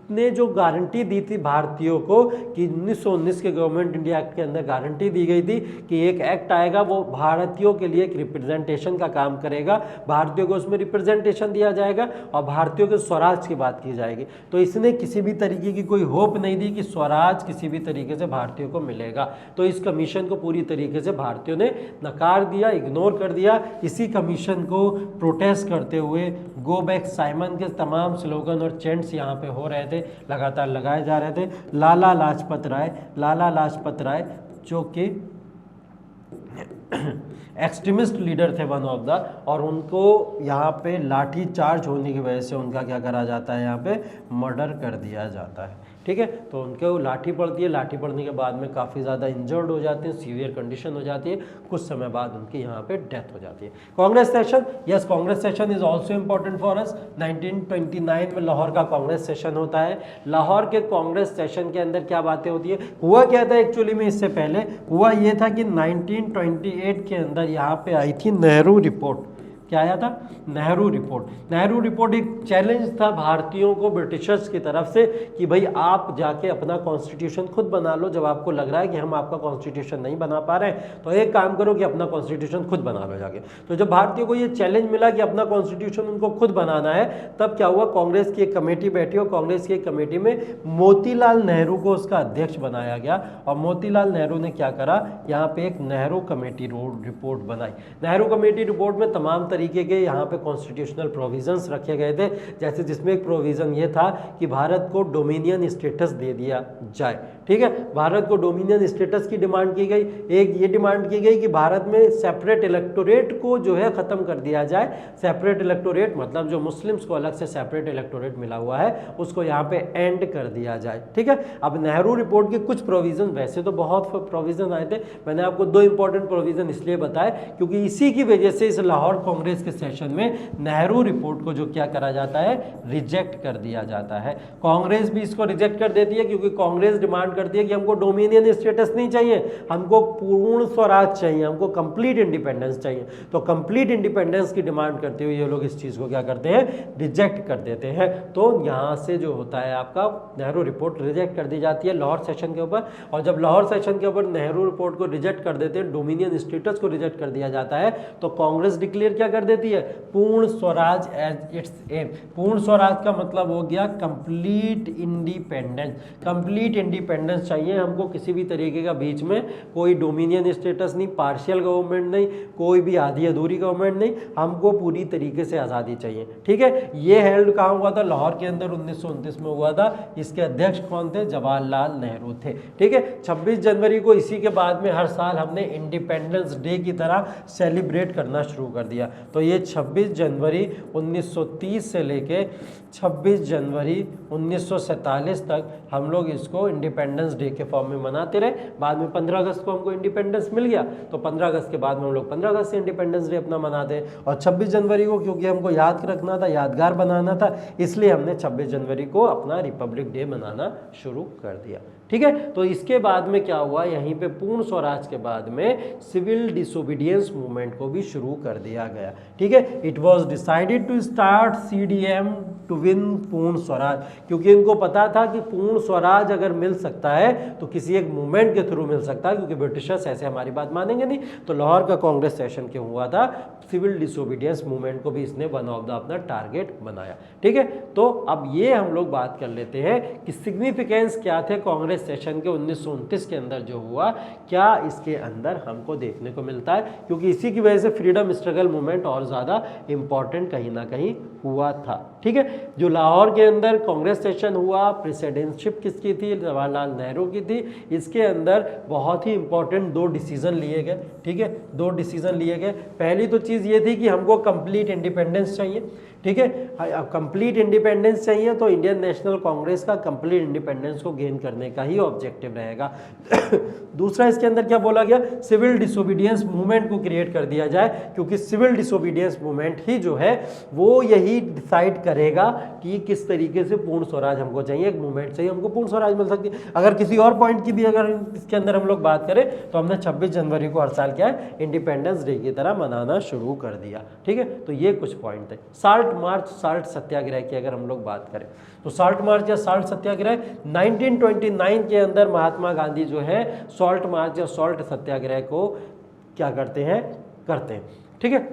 ने जो गारंटी दी थी भारतीयों को कि 1919 के गवर्नमेंट इंडिया एक्ट के अंदर गारंटी दी गई थी कि एक एक्ट आएगा वो भारतीयों के लिए एक रिप्रेजेंटेशन का काम करेगा, भारतीयों को उसमें रिप्रेजेंटेशन दिया जाएगा और भारतीयों के स्वराज की बात की जाएगी। तो इसने किसी भी तरीके की कोई होप नहीं दी कि स्वराज किसी भी तरीके से भारतीयों को मिलेगा। तो इस कमीशन को पूरी तरीके से भारतीयों ने नकार दिया, इग्नोर कर दिया। इसी कमीशन को प्रोटेस्ट करते हुए गो बैक साइमन के तमाम स्लोगन और चेंट्स यहाँ पे हो रहे थे, लगातार लगाए जा रहे थे। लाला लाजपत राय जो कि एक्सट्रीमिस्ट लीडर थे वन ऑफ द, और उनको यहाँ पे लाठी चार्ज होने की वजह से उनका क्या करा जाता है, यहाँ पे मर्डर कर दिया जाता है, ठीक है। तो उनको लाठी पड़ती है, लाठी पड़ने के बाद में काफ़ी ज़्यादा इंजर्ड हो जाते हैं, सीवियर कंडीशन हो जाती है, कुछ समय बाद उनकी यहाँ पे डेथ हो जाती है। Congress session, yes Congress session is also important for us. 1929 में लाहौर का कांग्रेस सेशन होता है। लाहौर के कांग्रेस सेशन के अंदर क्या बातें होती है, हुआ क्या था एक्चुअली में, इससे पहले हुआ ये था कि 1928 के अंदर यहाँ पे आई थी नेहरू रिपोर्ट। क्या आया था? नेहरू रिपोर्ट। नेहरू रिपोर्ट एक चैलेंज था भारतीयों को ब्रिटिशर्स की तरफ से कि भाई आप जाके अपना कॉन्स्टिट्यूशन खुद बना लो। जब आपको लग रहा है कि हम आपका कॉन्स्टिट्यूशन नहीं बना पा रहे हैं तो एक काम करो कि अपना कॉन्स्टिट्यूशन खुद बना लो जाके। तो जब भारतीयों को ये चैलेंज मिला कि अपना कॉन्स्टिट्यूशन उनको खुद बनाना है, तब क्या हुआ, कांग्रेस की एक कमेटी बैठी और कांग्रेस की एक कमेटी में मोतीलाल नेहरू को उसका अध्यक्ष बनाया गया। और मोतीलाल नेहरू ने क्या करा, यहाँ पे एक नेहरू कमेटी रिपोर्ट बनाई। नेहरू कमेटी रिपोर्ट में तमाम तरीके के यहाँ पे कॉन्स्टिट्यूशनल प्रोविजंस रखे गए थे, जैसे जिसमें एक प्रोविजन ये था कि भारत को डोमिनियन स्टेटस दे दिया जाए। ठीक है, भारत को डोमिनियन स्टेटस की डिमांड की गई। एक ये डिमांड की गई कि भारत में सेपरेट इलेक्टोरेट को जो है खत्म कर दिया जाए। सेपरेट इलेक्टोरेट मतलब जो मुस्लिम्स को अलग से सेपरेट इलेक्टोरेट मिला हुआ है उसको यहाँ पे एंड कर दिया जाए। ठीक है, अब नेहरू रिपोर्ट के कुछ प्रोविजन, वैसे तो बहुत प्रोविजन आए थे, मैंने आपको दो इंपॉर्टेंट प्रोविजन इसलिए बताए क्योंकि इसी की वजह से इस लाहौर कांग्रेस के सेशन में नेहरू रिपोर्ट को जो क्या करा जाता है, रिजेक्ट कर दिया जाता है। कांग्रेस भी इसको रिजेक्ट कर देती है क्योंकि कांग्रेस डिमांड करती है कि हमको डोमिनियन स्टेटस नहीं चाहिए, हमको पूर्ण स्वराज चाहिए, हमको कंप्लीट इंडिपेंडेंस चाहिए। तो कंप्लीट इंडिपेंडेंस की डिमांड करते हुए ये लोग इस चीज को क्या करते हैं, रिजेक्ट कर देते हैं। तो यहां से जो होता है आपका नेहरू रिपोर्ट रिजेक्ट कर दी जाती है लाहौर सेशन के ऊपर। और जब लाहौर सेशन के ऊपर नेहरू रिपोर्ट को रिजेक्ट कर देते हैं, डोमिनियन स्टेटस को रिजेक्ट कर दिया जाता है, तो कांग्रेस डिक्लेयर क्या कर देती है, पूर्ण स्वराज एज इट्स एम। पूर्ण स्वराज का मतलब हो गया कंप्लीट इंडिपेंडेंस। कंप्लीट इंडिपेंडेंस चाहिए हमको, किसी भी तरीके का बीच में कोई डोमिनियन स्टेटस नहीं, पार्शियल गवर्नमेंट नहीं, कोई भी आधी अधूरी गवर्नमेंट नहीं, हमको पूरी तरीके से आज़ादी चाहिए। ठीक है, ये हेल्ड कहाँ हुआ था, लाहौर के अंदर 1929 में हुआ था। इसके अध्यक्ष कौन थे, जवाहरलाल नेहरू थे। ठीक है, 26 जनवरी को इसी के बाद में हर साल हमने इंडिपेंडेंस डे की तरह सेलिब्रेट करना शुरू कर दिया। तो ये 26 जनवरी 1930 से लेके 26 जनवरी 1947 तक हम लोग इसको इंडिपेंडेंस डे के फॉर्म में मनाते रहे। बाद में 15 अगस्त को हमको इंडिपेंडेंस मिल गया, तो 15 अगस्त के बाद में हम लोग 15 अगस्त से इंडिपेंडेंस डे अपना मनाते हैं। और 26 जनवरी को क्योंकि हमको याद रखना था, यादगार बनाना था, इसलिए हमने 26 जनवरी को अपना रिपब्लिक डे मनाना शुरू कर दिया। ठीक है, तो इसके बाद में क्या हुआ, यहीं पे पूर्ण स्वराज के बाद में सिविल डिसोबीडियंस मूवमेंट को भी शुरू कर दिया गया। ठीक है, it was decided to start CDM to win Purna Swaraj, क्योंकि इनको पता था कि पूर्ण स्वराज अगर मिल सकता है तो किसी एक मूवमेंट के थ्रू मिल सकता है, क्योंकि ब्रिटिशर्स ऐसे हमारी बात मानेंगे नहीं। तो लाहौर का कांग्रेस सेशन क्यों हुआ था, सिविल डिसोबीडियंस मूवमेंट को भी इसने वन ऑफ द अपना टारगेट बनाया। ठीक है, तो अब ये हम लोग बात कर लेते हैं कि सिग्निफिकेंस क्या थे कांग्रेस सेशन के 1929 के अंदर जो हुआ, क्या इसके अंदर हमको देखने को मिलता है, क्योंकि इसी की वजह से फ्रीडम स्ट्रगल मूवमेंट और ज़्यादा इंपॉर्टेंट कहीं ना कहीं हुआ था। ठीक है, जो लाहौर के अंदर कांग्रेस सेशन हुआ, प्रेसिडेंटशिप किसकी थी, जवाहरलाल नेहरू की थी। इसके अंदर बहुत ही इंपॉर्टेंट दो डिसीजन लिए गए। ठीक है, दो डिसीजन लिए गए। पहली तो चीज़ ये थी कि हमको कंप्लीट इंडिपेंडेंस चाहिए। ठीक है, अब कंप्लीट इंडिपेंडेंस चाहिए तो इंडियन नेशनल कांग्रेस का कंप्लीट इंडिपेंडेंस को गेन करने का ही ऑब्जेक्टिव रहेगा। दूसरा इसके अंदर क्या बोला गया, सिविल डिसोबीडियंस मूवमेंट को क्रिएट कर दिया जाए, क्योंकि सिविल डिसोबीडियंस मूवमेंट ही जो है वो यही डिसाइड करेगा कि किस तरीके से पूर्ण स्वराज हमको चाहिए। एक मूवमेंट चाहिए, हमको पूर्ण स्वराज मिल सकती है। अगर किसी और पॉइंट की भी अगर इसके अंदर हम लोग बात करें तो हमने 26 जनवरी को हर साल क्या है, इंडिपेंडेंस डे की तरह मनाना शुरू कर दिया। ठीक है, तो ये कुछ पॉइंट थे। साल्ट मार्च, साल्ट सत्याग्रह की अगर हम लोग बात करें तो साल्ट मार्च या साल्ट सत्याग्रह 1929 के अंदर महात्मा गांधी जो है सॉल्ट मार्च या सॉल्ट सत्याग्रह को क्या करते हैं, करते हैं। ठीक है,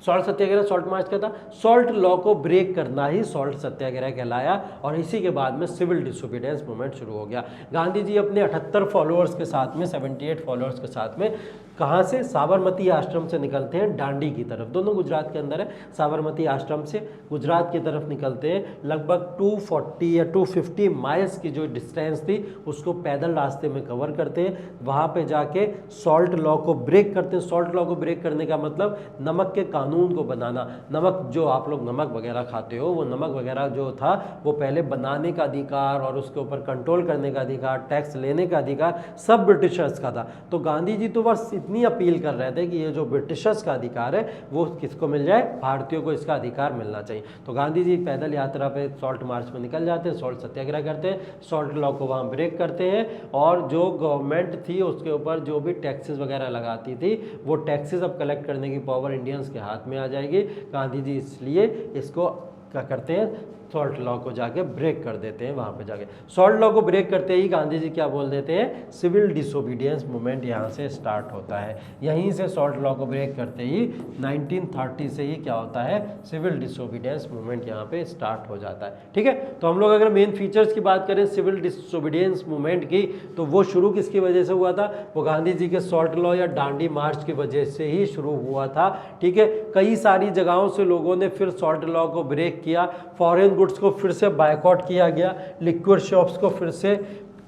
सॉल्ट सत्याग्रह, सॉल्ट मार्च क्या था, सॉल्ट लॉ को ब्रेक करना ही सॉल्ट सत्याग्रह कहलाया। और इसी के बाद में सिविल डिसोबीडियंस मूवमेंट शुरू हो गया। गांधी जी अपने 78 फॉलोअर्स के साथ में, 78 फॉलोअर्स के साथ में कहाँ से, साबरमती आश्रम से निकलते हैं दांडी की तरफ। दोनों गुजरात के अंदर है। साबरमती आश्रम से गुजरात की तरफ निकलते हैं। लगभग 240 या 250 माइल्स की जो डिस्टेंस थी उसको पैदल रास्ते में कवर करते हैं। वहाँ पे जाके सॉल्ट लॉ को ब्रेक करते हैं। सॉल्ट लॉ को ब्रेक करने का मतलब नमक के कानून को बनाना। नमक जो आप लोग नमक वगैरह खाते हो, वो नमक वगैरह जो था वो पहले बनाने का अधिकार और उसके ऊपर कंट्रोल करने का अधिकार, टैक्स लेने का अधिकार सब ब्रिटिशर्स का था। तो गांधी जी तो बस इतनी अपील कर रहे थे कि ये जो ब्रिटिशर्स का अधिकार है वो किसको मिल जाए, भारतीयों को इसका अधिकार मिलना चाहिए। तो गांधी जी पैदल यात्रा पे सॉल्ट मार्च में निकल जाते हैं, सॉल्ट सत्याग्रह करते हैं, सॉल्ट लॉ को वहाँ ब्रेक करते हैं और जो गवर्नमेंट थी उसके ऊपर जो भी टैक्सेस वगैरह लगाती थी वो टैक्सेस अब कलेक्ट करने की पावर इंडियंस के हाथ साथ में आ जाएगी। गांधी जी इसलिए इसको क्या करते हैं, सॉल्ट लॉ को जाके ब्रेक कर देते हैं। वहाँ पे जाके सॉल्ट लॉ को ब्रेक करते ही गांधी जी क्या बोल देते हैं, सिविल डिसोबीडियंस मूवमेंट यहाँ से स्टार्ट होता है। यहीं से सॉल्ट लॉ को ब्रेक करते ही 1930 से ही क्या होता है, सिविल डिसोबीडियंस मूवमेंट यहाँ पे स्टार्ट हो जाता है। ठीक है, तो हम लोग अगर मेन फीचर्स की बात करें सिविल डिसोबीडियंस मूवमेंट की, तो वो शुरू किसकी वजह से हुआ था, वो गांधी जी के सॉल्ट लॉ या डांडी मार्च की वजह से ही शुरू हुआ था। ठीक है, कई सारी जगहों से लोगों ने फिर सॉल्ट लॉ को ब्रेक किया, फॉरेन गुड्स को फिर से बायकॉट किया गया, लिक्विड शॉप्स को फिर से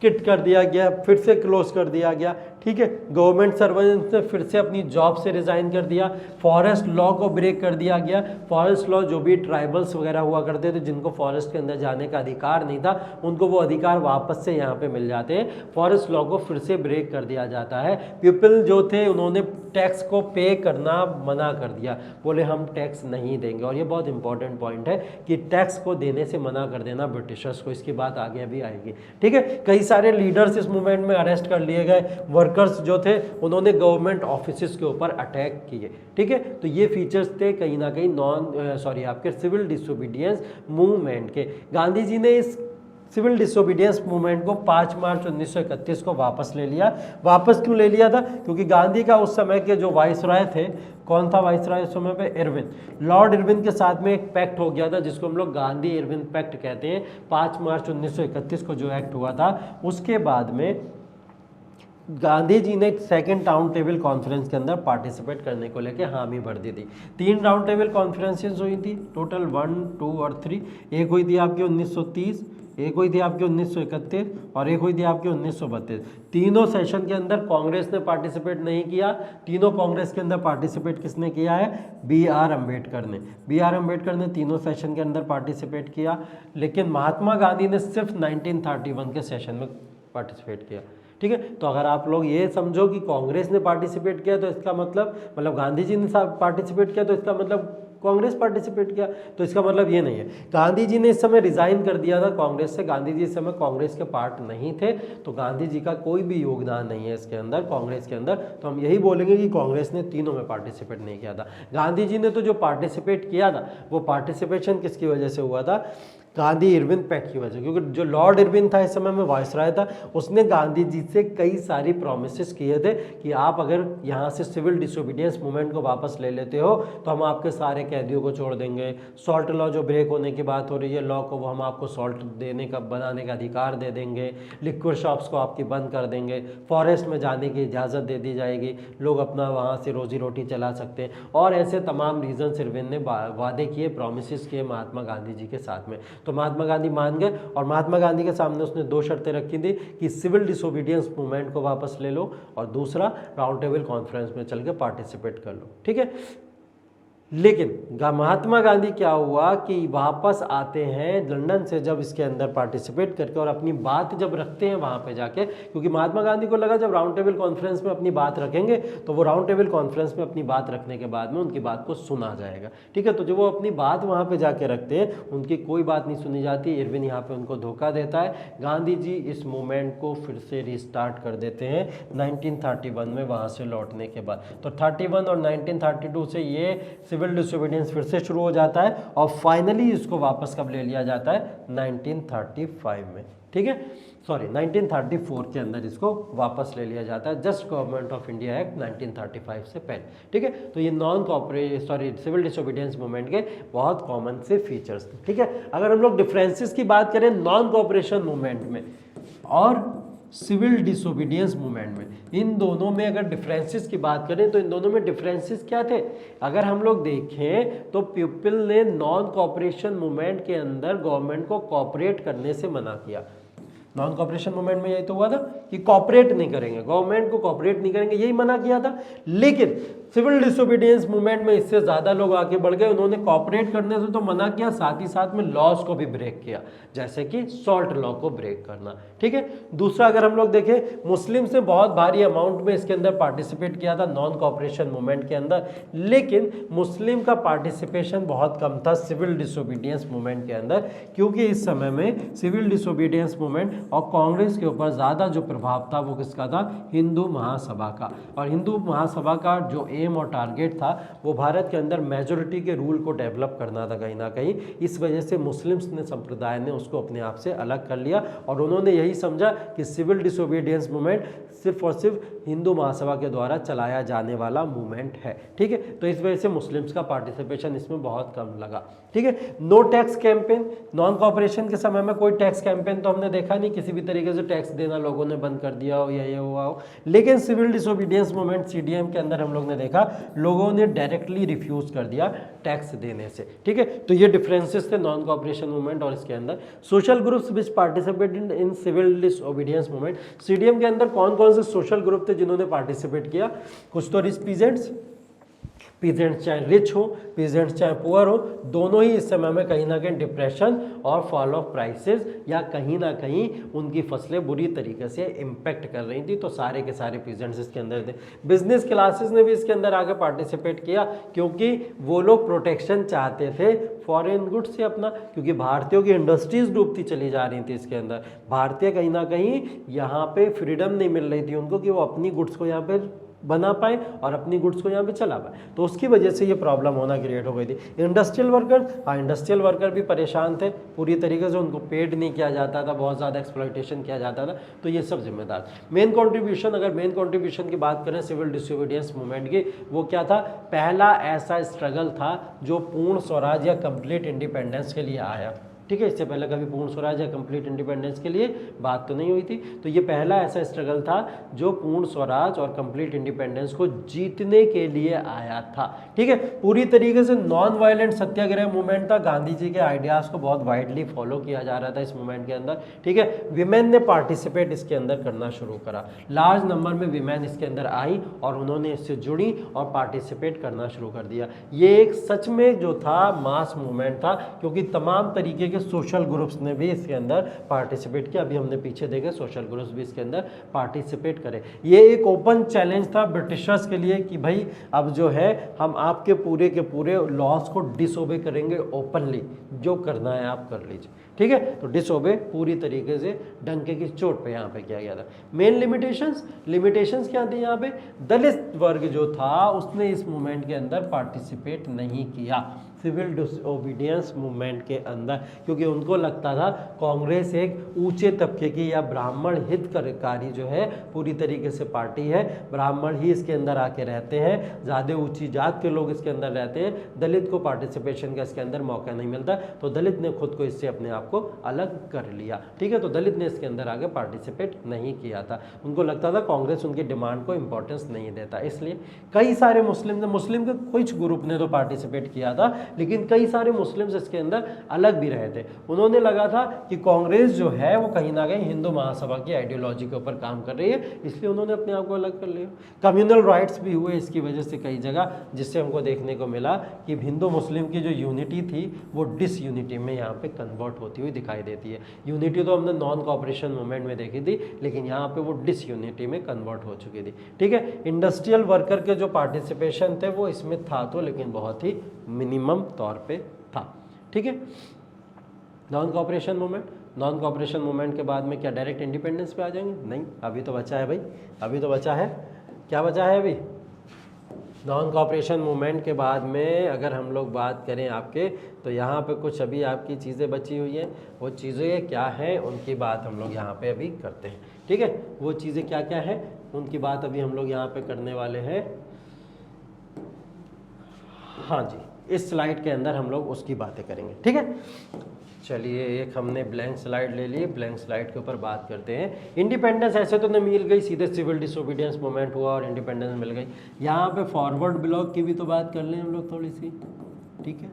किट कर दिया गया, फिर से क्लोज कर दिया गया। ठीक है, गवर्नमेंट सर्वेंट्स ने फिर से अपनी जॉब से रिजाइन कर दिया, फॉरेस्ट लॉ को ब्रेक कर दिया गया। फॉरेस्ट लॉ, जो भी ट्राइबल्स वगैरह हुआ करते थे जिनको फॉरेस्ट के अंदर जाने का अधिकार नहीं था, उनको वो अधिकार वापस से यहाँ पे मिल जाते हैं। फॉरेस्ट लॉ को फिर से ब्रेक कर दिया जाता है। पीपल जो थे उन्होंने टैक्स को पे करना मना कर दिया, बोले हम टैक्स नहीं देंगे। और ये बहुत इंपॉर्टेंट पॉइंट है कि टैक्स को देने से मना कर देना ब्रिटिशर्स को, इसकी बात आगे अभी आएगी। ठीक है, कई सारे लीडर्स इस मूवमेंट में अरेस्ट कर लिए गए। वर्कर्स जो थे उन्होंने गवर्नमेंट ऑफिसेस के ऊपर अटैक किए। ठीक है, तो ये फीचर्स थे कहीं ना कहीं आपके सिविल डिसोबीडियंस मूवमेंट के। गांधी जी ने इस सिविल डिसोबीडियंस मूवमेंट को 5 मार्च 1931 को वापस ले लिया। वापस क्यों ले लिया था, क्योंकि गांधी का उस समय के जो वाइसराय थे, कौन था वाइसराय उस समय पे, इरविन, लॉर्ड इरविन के साथ में एक पैक्ट हो गया था जिसको हम लोग गांधी इरविन पैक्ट कहते हैं। 5 मार्च 1931 को जो एक्ट हुआ था, उसके बाद में गांधी जी ने सेकंड राउंड टेबल कॉन्फ्रेंस के अंदर पार्टिसिपेट करने को लेके हामी भर दी थी। 3 राउंड टेबल कॉन्फ्रेंसेस हुई थी टोटल, 1, 2 और 3। एक हुई थी आपकी 1930, एक हुई थी आपकी 1931 और एक हुई थी आपकी 1932। तीनों सेशन के अंदर कांग्रेस ने पार्टिसिपेट नहीं किया। तीनों कांग्रेस के अंदर पार्टिसिपेट किसने किया है, बी.आर. अम्बेडकर ने। बी.आर. अम्बेडकर ने तीनों सेशन के अंदर पार्टिसिपेट किया, लेकिन महात्मा गांधी ने सिर्फ 1931 के सेशन में पार्टिसिपेट किया। ठीक है, तो अगर आप लोग ये समझो कि कांग्रेस ने पार्टिसिपेट किया तो इसका मतलब गांधी जी ने पार्टिसिपेट किया तो इसका मतलब कांग्रेस पार्टिसिपेट किया, तो इसका मतलब ये नहीं है। गांधी जी ने इस समय रिजाइन कर दिया था कांग्रेस से, गांधी जी इस समय कांग्रेस के पार्ट नहीं थे, तो गांधी जी का कोई भी योगदान नहीं है इसके अंदर, कांग्रेस के अंदर। तो हम यही बोलेंगे कि कांग्रेस ने तीनों में पार्टिसिपेट नहीं किया था। गांधी जी ने तो जो पार्टिसिपेट किया था वो पार्टिसिपेशन किसकी वजह से हुआ था, गांधी इरविन पैक्ट की वजह से। क्योंकि जो लॉर्ड इरविन था इस समय में वाइसराय था, उसने गांधी जी से कई सारी प्रोमिस किए थे कि आप अगर यहाँ से सिविल डिसोबीडियंस मूवमेंट को वापस ले लेते हो तो हम आपके सारे कैदियों को छोड़ देंगे। सॉल्ट लॉ जो ब्रेक होने की बात हो रही है, लॉ को वो हम आपको सॉल्ट देने का बनाने का अधिकार दे देंगे, लिक्विड शॉप्स को आपकी बंद कर देंगे, फॉरेस्ट में जाने की इजाज़त दे दी जाएगी, लोग अपना वहाँ से रोजी रोटी चला सकते हैं। और ऐसे तमाम रीजन इरविन ने वादे किए, प्रोमिस किए महात्मा गांधी जी के साथ में। तो महात्मा गांधी मान गए और महात्मा गांधी के सामने उसने 2 शर्तें रखी थी कि सिविल डिसोबीडियंस मूवमेंट को वापस ले लो और दूसरा राउंड टेबल कॉन्फ्रेंस में चल के पार्टिसिपेट कर लो। ठीक है, लेकिन महात्मा गांधी क्या हुआ कि वापस आते हैं लंदन से जब इसके अंदर पार्टिसिपेट करके और अपनी बात जब रखते हैं वहाँ पे जाके, क्योंकि महात्मा गांधी को लगा जब राउंड टेबल कॉन्फ्रेंस में अपनी बात रखेंगे तो वो राउंड टेबल कॉन्फ्रेंस में अपनी बात रखने के बाद में उनकी बात को सुना जाएगा। ठीक है, तो जब वो अपनी बात वहाँ पे जाके रखते हैं उनकी कोई बात नहीं सुनी जाती। इरविन यहाँ पे उनको धोखा देता है। गांधी जी इस मूवमेंट को फिर से रिस्टार्ट कर देते हैं 1931 में वहाँ से लौटने के बाद। तो 31 और 1932 से ये सिविल डिसोबीडियंस फिर से शुरू हो जाता है और फाइनली इसको वापस कब ले लिया जाता है, 1935 में। ठीक है, सॉरी 1934 के अंदर इसको वापस ले लिया जाता है, just government of India act 1935 से पहले। ठीक है, तो ये सिविल डिसोबीडियंस मूवमेंट के बहुत कॉमन से फीचर्स थे। ठीक है, अगर हम लोग डिफरेंसेस की बात करें नॉन कोऑपरेशन मूवमेंट में और सिविल डिसोबीडियंस मूवमेंट में, इन दोनों में अगर डिफरेंसेस की बात करें तो इन दोनों में डिफरेंसेस क्या थे। अगर हम लोग देखें तो पीपल ने नॉन कोऑपरेशन मूवमेंट के अंदर गवर्नमेंट को कोऑपरेट करने से मना किया। नॉन कोऑपरेशन मूवमेंट में यही तो हुआ था कि कोऑपरेट नहीं करेंगे, गवर्नमेंट को कोऑपरेट नहीं करेंगे, यही मना किया था। लेकिन सिविल डिसोबीडियंस मूवमेंट में इससे ज़्यादा लोग आगे बढ़ गए, उन्होंने कोऑपरेट करने से तो मना किया, साथ ही साथ में लॉज को भी ब्रेक किया, जैसे कि सॉल्ट लॉ को ब्रेक करना। ठीक है, दूसरा अगर हम लोग देखें, मुस्लिम से बहुत भारी अमाउंट में इसके अंदर पार्टिसिपेट किया था नॉन कोऑपरेशन मूवमेंट के अंदर, लेकिन मुस्लिम का पार्टिसिपेशन बहुत कम था सिविल डिसोबीडियंस मूवमेंट के अंदर, क्योंकि इस समय में सिविल डिसोबीडियंस मूवमेंट और कांग्रेस के ऊपर ज़्यादा जो प्रभाव था वो किसका था, हिंदू महासभा का। और हिंदू महासभा का जो एम और टारगेट था वो भारत के अंदर मेजोरिटी के रूल को डेवलप करना था कहीं ना कहीं। इस वजह से मुस्लिम्स ने संप्रदाय ने उसको अपने आप से अलग कर लिया और उन्होंने यही समझा कि सिविल डिसोबीडियंस मूवमेंट सिर्फ और सिर्फ हिंदू महासभा के द्वारा चलाया जाने वाला मूवमेंट है, ठीक है। तो इस वजह से मुस्लिम्स का पार्टिसिपेशन इसमें बहुत कम लगा, ठीक है। No tax campaign, non cooperation के समय में कोई टैक्स कैंपेन तो हमने देखा नहीं, किसी भी तरीके से टैक्स देना लोगों ने बंद कर दिया हो या ये हुआ हो। लेकिन सिविल डिसोबीडियंस मूवमेंट सीडीएम के अंदर हम लोग ने देखा लोगों ने डायरेक्टली रिफ्यूज कर दिया टैक्स देने से, ठीक है। तो ये डिफरेंसेस थे नॉन कॉपरेशन मूवमेंट और इसके अंदर। Social groups which participated in civil disobedience movement, CDM के अंदर कौन कौन से सोशल ग्रुप थे जिन्होंने पार्टिसिपेट किया? कुछ तो रिच पीजेंट्स चाहे रिच हो, पीजेंट्स चाहे पुअर हो, दोनों ही इस समय में कहीं ना कहीं डिप्रेशन और फॉल ऑफ प्राइसेस या कहीं ना कहीं उनकी फसलें बुरी तरीके से इम्पैक्ट कर रही थी। तो सारे के सारे पीजेंट्स इसके अंदर थे। बिजनेस क्लासेस ने भी इसके अंदर आके पार्टिसिपेट किया क्योंकि वो लोग प्रोटेक्शन चाहते थे फॉरेन गुड्स से अपना, क्योंकि भारतीयों की इंडस्ट्रीज डूबती चली जा रही थी इसके अंदर। भारतीय कहीं ना कहीं यहाँ पे फ्रीडम नहीं मिल रही थी उनको कि वो अपनी गुड्स को यहाँ पे बना पाए और अपनी गुड्स को यहाँ पे चला पाए, तो उसकी वजह से ये प्रॉब्लम होना क्रिएट हो गई थी। इंडस्ट्रियल वर्कर, हाँ इंडस्ट्रियल वर्कर भी परेशान थे पूरी तरीके से, उनको पेड नहीं किया जाता था, बहुत ज़्यादा एक्सप्लॉयटेशन किया जाता था, तो ये सब जिम्मेदार। मेन कंट्रीब्यूशन, अगर मेन कंट्रीब्यूशन की बात करें सिविल डिसोबीडियंस मूवमेंट की, वो क्या था? पहला ऐसा स्ट्रगल था जो पूर्ण स्वराज या कंप्लीट इंडिपेंडेंस के लिए आया, ठीक है। इससे पहले कभी पूर्ण स्वराज या कंप्लीट इंडिपेंडेंस के लिए बात तो नहीं हुई थी। तो ये पहला ऐसा स्ट्रगल था जो पूर्ण स्वराज और कंप्लीट इंडिपेंडेंस को जीतने के लिए आया था, ठीक है। पूरी तरीके से नॉन वायलेंट सत्याग्रह मूवमेंट था। गांधी जी के आइडियाज को बहुत वाइडली फॉलो किया जा रहा था इस मूवमेंट के अंदर, ठीक है। विमेन ने पार्टिसिपेट इसके अंदर करना शुरू करा, लार्ज नंबर में विमेन इसके अंदर आई और उन्होंने इससे जुड़ी और पार्टिसिपेट करना शुरू कर दिया। ये एक सच में जो था मास मूवमेंट था, क्योंकि तमाम तरीके के सोशल ग्रुप्स ने भी इसके अंदर पार्टिसिपेट किया। अभी हमने पीछे देखे सोशल ग्रुप्स भी इसके अंदर पार्टिसिपेट करें। ये एक ओपन चैलेंज था ब्रिटिशर्स के लिए कि भाई अब जो है हम आपके पूरे के पूरे लॉज को डिसओबे करेंगे ओपनली, जो करना है आप कर लीजिए, ठीक है। तो डिसओबे पूरी तरीके से डंके की चोट पे यहाँ पे किया गया था। मेन लिमिटेशंस क्या थी यहाँ पे? दलित वर्ग जो था उसने इस मूवमेंट के अंदर पार्टिसिपेट नहीं किया सिविल डिसओबीडियंस मूवमेंट के अंदर, क्योंकि उनको लगता था कांग्रेस एक ऊंचे तबके की या ब्राह्मण हितकारी जो है पूरी तरीके से पार्टी है, ब्राह्मण ही इसके अंदर आके रहते हैं, ज़्यादा ऊंची जात के लोग इसके अंदर रहते हैं, दलित को पार्टिसिपेशन का इसके अंदर मौका नहीं मिलता। तो दलित ने खुद को इससे अपने आप को अलग कर लिया, ठीक है। तो दलित ने इसके अंदर आगे पार्टिसिपेट नहीं किया था, उनको लगता था कांग्रेस उनकी डिमांड को इंपॉर्टेंस नहीं देता, इसलिए कई सारे मुस्लिम के कुछ ग्रुप ने तो पार्टिसिपेट किया था, लेकिन कई सारे मुस्लिम्स इसके अंदर अलग भी रहे थे। उन्होंने लगा था कि कांग्रेस जो है वो कहीं ना कहीं हिंदू महासभा की आइडियोलॉजी के ऊपर काम कर रही है, इसलिए उन्होंने अपने आप को अलग कर लिया। कम्युनल राइट्स भी हुए इसकी वजह से कई जगह, जिससे हमको देखने को मिला कि हिंदू मुस्लिम की जो यूनिटी थी वो डिसयूनिटी में यहाँ पे कन्वर्ट होती हुई दिखाई देती है। यूनिटी तो हमने नॉन कॉपरेशन मूवमेंट में देखी थी, लेकिन यहाँ पे वो डिसयूनिटी में कन्वर्ट हो चुकी थी, ठीक है। इंडस्ट्रियल वर्कर के जो पार्टिसिपेशन थे वो इसमें था तो, लेकिन बहुत ही मिनिमम तौर पे था, ठीक है। नॉन कॉपरेशन मूवमेंट के बाद में क्या डायरेक्ट इंडिपेंडेंस पे आ जाएंगे? नहीं, अभी तो बचा है भाई, अभी तो बचा है, क्या बचा है अभी? नॉन कॉपरेशन मूवमेंट के बाद में अगर हम लोग बात करें आपके, तो यहाँ पे कुछ अभी आपकी चीज़ें बची हुई हैं। वो चीज़ें क्या हैं उनकी बात हम लोग यहाँ पे अभी करते हैं, ठीक है। वो चीज़ें क्या क्या है उनकी बात अभी हम लोग यहाँ पे करने वाले हैं। हाँ जी, इस स्लाइड के अंदर हम लोग उसकी बातें करेंगे, ठीक है। चलिए, एक हमने ब्लैंक स्लाइड ले ली, ब्लैंक स्लाइड के ऊपर बात करते हैं। इंडिपेंडेंस ऐसे तो नहीं मिल गई, सीधे सिविल डिसोबीडियंस मूवमेंट हुआ और इंडिपेंडेंस मिल गई। यहाँ पे फॉरवर्ड ब्लॉक की भी तो बात कर लें हम लोग थोड़ी सी, ठीक है।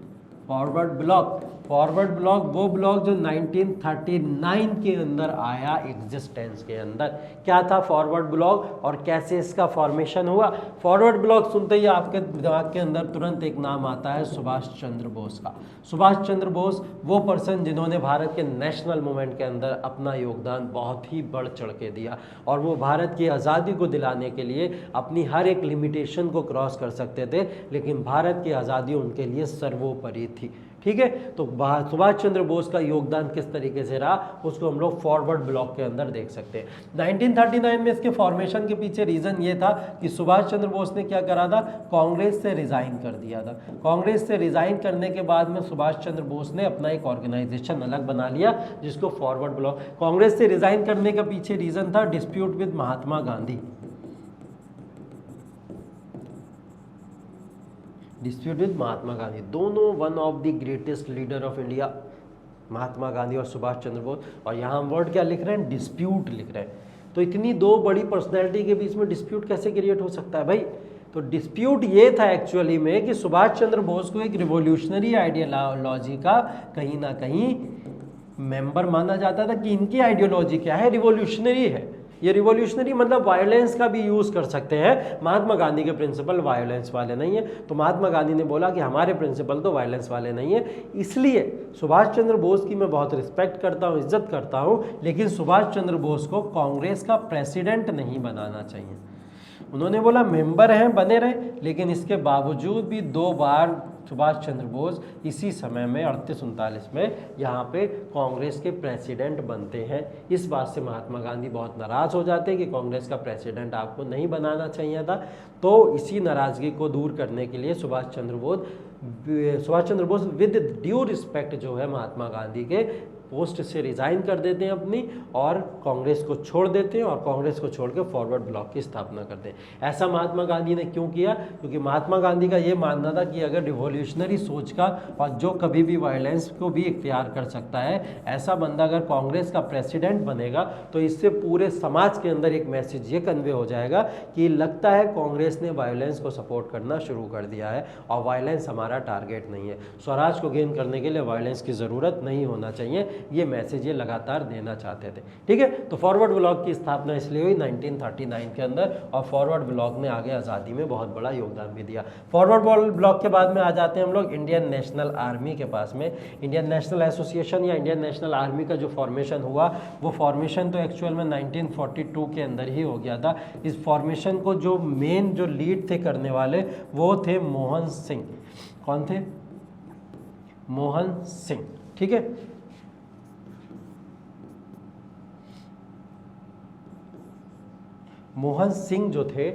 फॉरवर्ड ब्लॉक वो ब्लॉक जो 1939 के अंदर आया एग्जिस्टेंस के अंदर। क्या था फॉरवर्ड ब्लॉक और कैसे इसका फॉर्मेशन हुआ? फॉरवर्ड ब्लॉक सुनते ही आपके दिमाग के अंदर तुरंत एक नाम आता है सुभाष चंद्र बोस का। सुभाष चंद्र बोस वो पर्सन जिन्होंने भारत के नेशनल मूवमेंट के अंदर अपना योगदान बहुत ही बढ़ चढ़ के दिया, और वो भारत की आज़ादी को दिलाने के लिए अपनी हर एक लिमिटेशन को क्रॉस कर सकते थे, लेकिन भारत की आज़ादी उनके लिए सर्वोपरि थी। ठीक है, तो सुभाष चंद्र बोस का योगदान किस तरीके से रहा उसको हम लोग फॉरवर्ड ब्लॉक के अंदर देख सकते हैं। 1939 में इसके फॉर्मेशन के पीछे रीजन ये था कि सुभाष चंद्र बोस ने क्या करा था, कांग्रेस से रिजाइन कर दिया था। कांग्रेस से रिजाइन करने के बाद में सुभाष चंद्र बोस ने अपना एक ऑर्गेनाइजेशन अलग बना लिया जिसको फॉरवर्ड ब्लॉक। कांग्रेस से रिजाइन करने का पीछे रीजन था dispute with Mahatma Gandhi. Dispute with Mahatma Gandhi, दोनों one of the greatest leader of India, Mahatma Gandhi और सुभाष चंद्र बोस। और यहाँ हम वर्ड क्या लिख रहे हैं, डिस्प्यूट लिख रहे हैं। तो इतनी दो बड़ी पर्सनैलिटी के बीच में डिस्प्यूट कैसे क्रिएट हो सकता है भाई। तो डिस्प्यूट ये था एक्चुअली में कि सुभाष चंद्र बोस को एक रिवोल्यूशनरी आइडियोलॉजी का कहीं ना कहीं मेंबर माना जाता था कि इनकी आइडियोलॉजी क्या है, रिवोल्यूशनरी है। ये रिवोल्यूशनरी मतलब वायलेंस का भी यूज कर सकते हैं। महात्मा गांधी के प्रिंसिपल वायलेंस वाले नहीं है, तो महात्मा गांधी ने बोला कि हमारे प्रिंसिपल तो वायलेंस वाले नहीं है। इसलिए सुभाष चंद्र बोस की मैं बहुत रिस्पेक्ट करता हूँ, इज्जत करता हूँ, लेकिन सुभाष चंद्र बोस को कांग्रेस का प्रेसिडेंट नहीं बनाना चाहिए। उन्होंने बोला मेंबर हैं बने रहे, लेकिन इसके बावजूद भी 2 बार सुभाष चंद्र बोस इसी समय में 38-39 में यहाँ पे कांग्रेस के प्रेसिडेंट बनते हैं। इस बात से महात्मा गांधी बहुत नाराज हो जाते हैं कि कांग्रेस का प्रेसिडेंट आपको नहीं बनाना चाहिए था। तो इसी नाराजगी को दूर करने के लिए Subhash Chandra Bose with due respect जो है महात्मा गांधी के पोस्ट से रिजाइन कर देते हैं अपनी, और कांग्रेस को छोड़ देते हैं और कांग्रेस को छोड़ के फॉरवर्ड ब्लॉक की स्थापना करते हैं। ऐसा महात्मा गांधी ने क्यों किया, क्योंकि महात्मा गांधी का ये मानना था कि अगर रिवॉल्यूशनरी सोच का और जो कभी भी वायलेंस को भी इख्तियार कर सकता है ऐसा बंदा अगर कांग्रेस का प्रेसिडेंट बनेगा तो इससे पूरे समाज के अंदर एक मैसेज ये कन्वे हो जाएगा कि लगता है कांग्रेस ने वायलेंस को सपोर्ट करना शुरू कर दिया है और वायलेंस हमारा टारगेट नहीं है। स्वराज को गेन करने के लिए वायलेंस की ज़रूरत नहीं होना चाहिए, ये मैसेज ये लगातार देना चाहते थे। ठीक है, तो फॉरवर्ड ब्लॉक की स्थापना इसलिए हुई 1939 के अंदर, और फॉरवर्ड ब्लॉक ने आगे आज़ादी में बहुत बड़ा योगदान भी दिया। फॉरवर्ड ब्लॉक के बाद में आ जाते हैं हम लोग इंडियन नेशनल आर्मी के पास में। इंडियन नेशनल एसोसिएशन या इंडियन नेशनल आर्मी का जो फॉर्मेशन हुआ वो फॉर्मेशन तो एक्चुअल में 1942 के अंदर ही हो गया था। इस फॉर्मेशन को जो मेन जो लीड थे करने वाले वो थे मोहन सिंह। कौन थे, मोहन सिंह। ठीक है, मोहन सिंह जो थे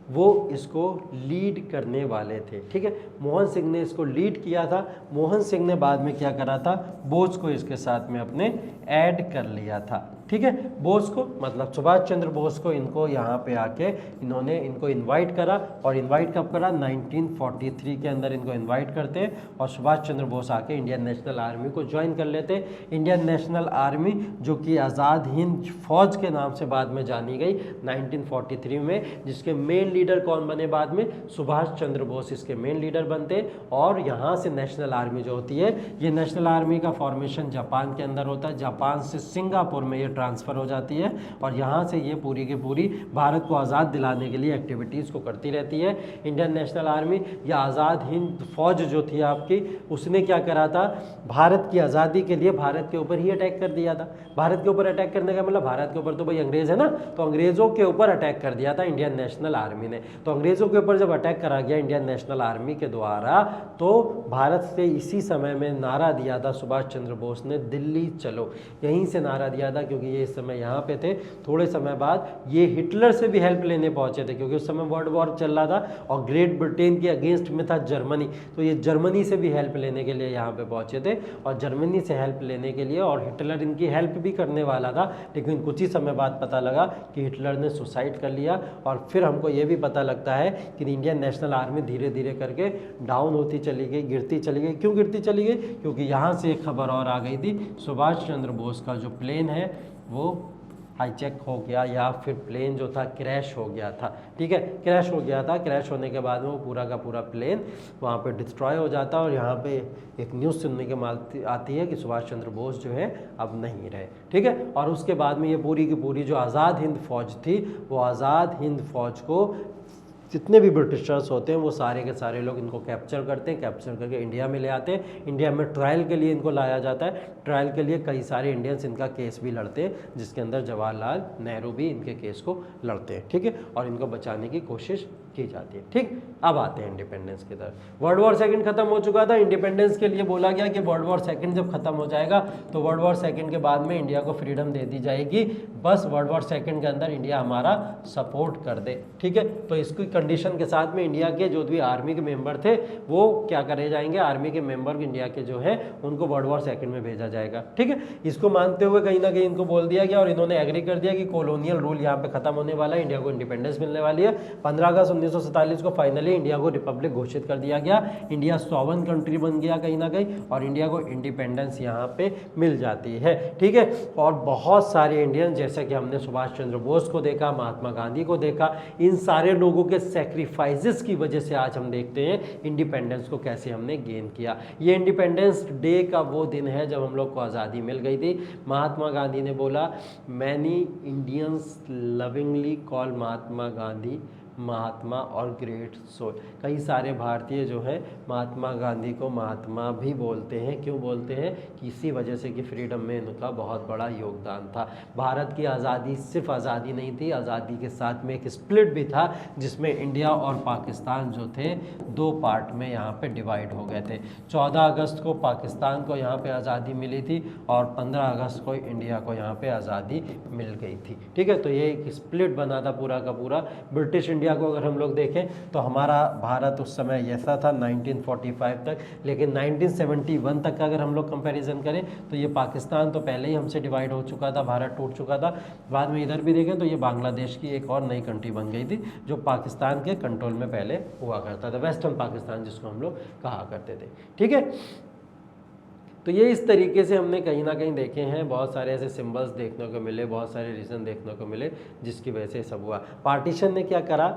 वो इसको लीड करने वाले थे। ठीक है, मोहन सिंह ने इसको लीड किया था। मोहन सिंह ने बाद में क्या करा था, बोस को इसके साथ में अपने ऐड कर लिया था। ठीक है, बोस को मतलब सुभाष चंद्र बोस को इनको यहाँ पे आके इन्होंने इनको इनवाइट करा, और इनवाइट कब करा, 1943 के अंदर इनको इनवाइट करते हैं और सुभाष चंद्र बोस आके इंडियन नेशनल आर्मी को ज्वाइन कर लेते हैं। इंडियन नेशनल आर्मी जो कि आज़ाद हिंद फौज के नाम से बाद में जानी गई 1943 में, जिसके मेन लीडर कौन बने बाद में, सुभाष चंद्र बोस इसके मेन लीडर बनते। और यहाँ से नेशनल आर्मी जो होती है, ये नेशनल आर्मी का फॉर्मेशन जापान के अंदर होता है। जापान से सिंगापुर में ये ट्रांसफ़र हो जाती है और यहाँ से ये पूरी की पूरी भारत को आज़ाद दिलाने के लिए एक्टिविटीज़ को करती रहती है। इंडियन नेशनल आर्मी या आज़ाद हिंद फौज जो थी आपकी, उसने क्या करा था, भारत की आज़ादी के लिए भारत के ऊपर ही अटैक कर दिया था। भारत के ऊपर अटैक करने का मतलब भारत के ऊपर तो भाई अंग्रेज़ है ना, तो अंग्रेज़ों के ऊपर अटैक कर दिया था इंडियन नेशनल आर्मी ने। तो अंग्रेज़ों के ऊपर जब अटैक करा गया इंडियन नेशनल आर्मी के द्वारा, तो भारत से इसी समय में नारा दिया था सुभाष चंद्र बोस ने, दिल्ली चलो। यहीं से नारा दिया था क्योंकि ये इस समय यहाँ पे थे। थोड़े समय बाद ये हिटलर से भी हेल्प लेने पहुँचे थे क्योंकि उस समय वर्ल्ड वॉर चल रहा था और ग्रेट ब्रिटेन के अगेंस्ट में था जर्मनी, तो ये जर्मनी से भी हेल्प लेने के लिए यहाँ पे पहुँचे थे। और जर्मनी से हेल्प लेने के लिए, और हिटलर इनकी हेल्प भी करने वाला था, लेकिन कुछ ही समय बाद पता लगा कि हिटलर ने सुसाइड कर लिया। और फिर हमको ये भी पता लगता है कि इंडियन नेशनल आर्मी धीरे धीरे करके डाउन होती चली गई, गिरती चली गई। क्यों गिरती चली गई, क्योंकि यहाँ से एक खबर और आ गई थी, सुभाष चंद्र बोस का जो प्लेन है वो हाईजैक हो गया, या फिर प्लेन जो था क्रैश हो गया था। ठीक है, क्रैश हो गया था। क्रैश होने के बाद में वो पूरा का पूरा प्लेन वहाँ पे डिस्ट्रॉय हो जाता, और यहाँ पे एक न्यूज़ सुनने के आती है कि सुभाष चंद्र बोस जो है अब नहीं रहे। ठीक है, और उसके बाद में ये पूरी की पूरी जो आज़ाद हिंद फौज थी, वो आज़ाद हिंद फौज को जितने भी ब्रिटिशर्स होते हैं वो सारे के सारे लोग इनको कैप्चर करते हैं, कैप्चर करके इंडिया में ले आते हैं। इंडिया में ट्रायल के लिए इनको लाया जाता है। ट्रायल के लिए कई सारे इंडियंस इनका केस भी लड़ते हैं, जिसके अंदर जवाहरलाल नेहरू भी इनके केस को लड़ते हैं। ठीक है, और इनको बचाने की कोशिश की जाती है। ठीक, अब आते हैं इंडिपेंडेंस की तरफ। वर्ल्ड वॉर सेकंड खत्म हो चुका था, इंडिपेंडेंस के लिए बोला गया कि वर्ल्ड वॉर सेकंड जब खत्म हो जाएगा तो वर्ल्ड वॉर सेकंड के बाद में इंडिया को फ्रीडम दे दी जाएगी, बस वर्ल्ड वॉर सेकंड के अंदर इंडिया हमारा सपोर्ट कर दे। ठीक है, तो इसकी कंडीशन के साथ में इंडिया के जो भी आर्मी के मेंबर थे वो क्या करे जाएंगे, आर्मी के मेंबर इंडिया के जो है उनको वर्ल्ड वॉर सेकंड में भेजा जाएगा। ठीक है, इसको मानते हुए कहीं ना कहीं इनको बोल दिया गया और इन्होंने एग्री कर दिया कि कॉलोनियल रूल यहाँ पे खत्म होने वाला है, इंडिया को इंडिपेंडेंस मिलने वाली है। 15 अगस्त 1947 को फाइनली इंडिया को रिपब्लिक घोषित कर दिया गया, इंडिया सॉवरेन कंट्री बन गया कहीं ना कहीं, और इंडिया को इंडिपेंडेंस यहाँ पे मिल जाती है। ठीक है, और बहुत सारे इंडियन, जैसे कि हमने सुभाष चंद्र बोस को देखा, महात्मा गांधी को देखा, इन सारे लोगों के सेक्रीफाइसेस की वजह से आज हम देखते हैं इंडिपेंडेंस को कैसे हमने गेन किया। ये इंडिपेंडेंस डे का वो दिन है जब हम लोग को आज़ादी मिल गई थी। महात्मा गांधी ने बोला, many Indians lovingly call Mahatma Gandhi Mahatma और ग्रेट सोल। कई सारे भारतीय जो है महात्मा गांधी को महात्मा भी बोलते हैं। क्यों बोलते हैं? कि इसी वजह से कि फ्रीडम में इनका बहुत बड़ा योगदान था। भारत की आज़ादी सिर्फ आज़ादी नहीं थी, आज़ादी के साथ में एक स्प्लिट भी था जिसमें इंडिया और पाकिस्तान जो थे दो पार्ट में यहाँ पे डिवाइड हो गए थे। 14 अगस्त को पाकिस्तान को यहाँ पे आज़ादी मिली थी और 15 अगस्त को इंडिया को यहाँ पे आज़ादी मिल गई थी। ठीक है, तो ये एक स्प्लिट बना था पूरा का पूरा। ब्रिटिश इंडिया को अगर हम लोग देखें तो हमारा भारत उस समय ऐसा था 1945 तक, लेकिन 1971 तक का अगर हम लोग कंपैरिजन करें तो ये पाकिस्तान तो पहले ही हमसे डिवाइड हो चुका था, भारत टूट चुका था। बाद में इधर भी देखें तो ये बांग्लादेश की एक और नई कंट्री बन गई थी जो पाकिस्तान के कंट्रोल में पहले हुआ करता था, वेस्टर्न पाकिस्तान जिसको हम लोग कहा करते थे। ठीक है, तो ये इस तरीके से हमने कहीं ना कहीं देखे हैं, बहुत सारे ऐसे सिंबल्स देखने को मिले, बहुत सारे रीज़न देखने को मिले जिसकी वजह से सब हुआ। पार्टीशन ने क्या करा,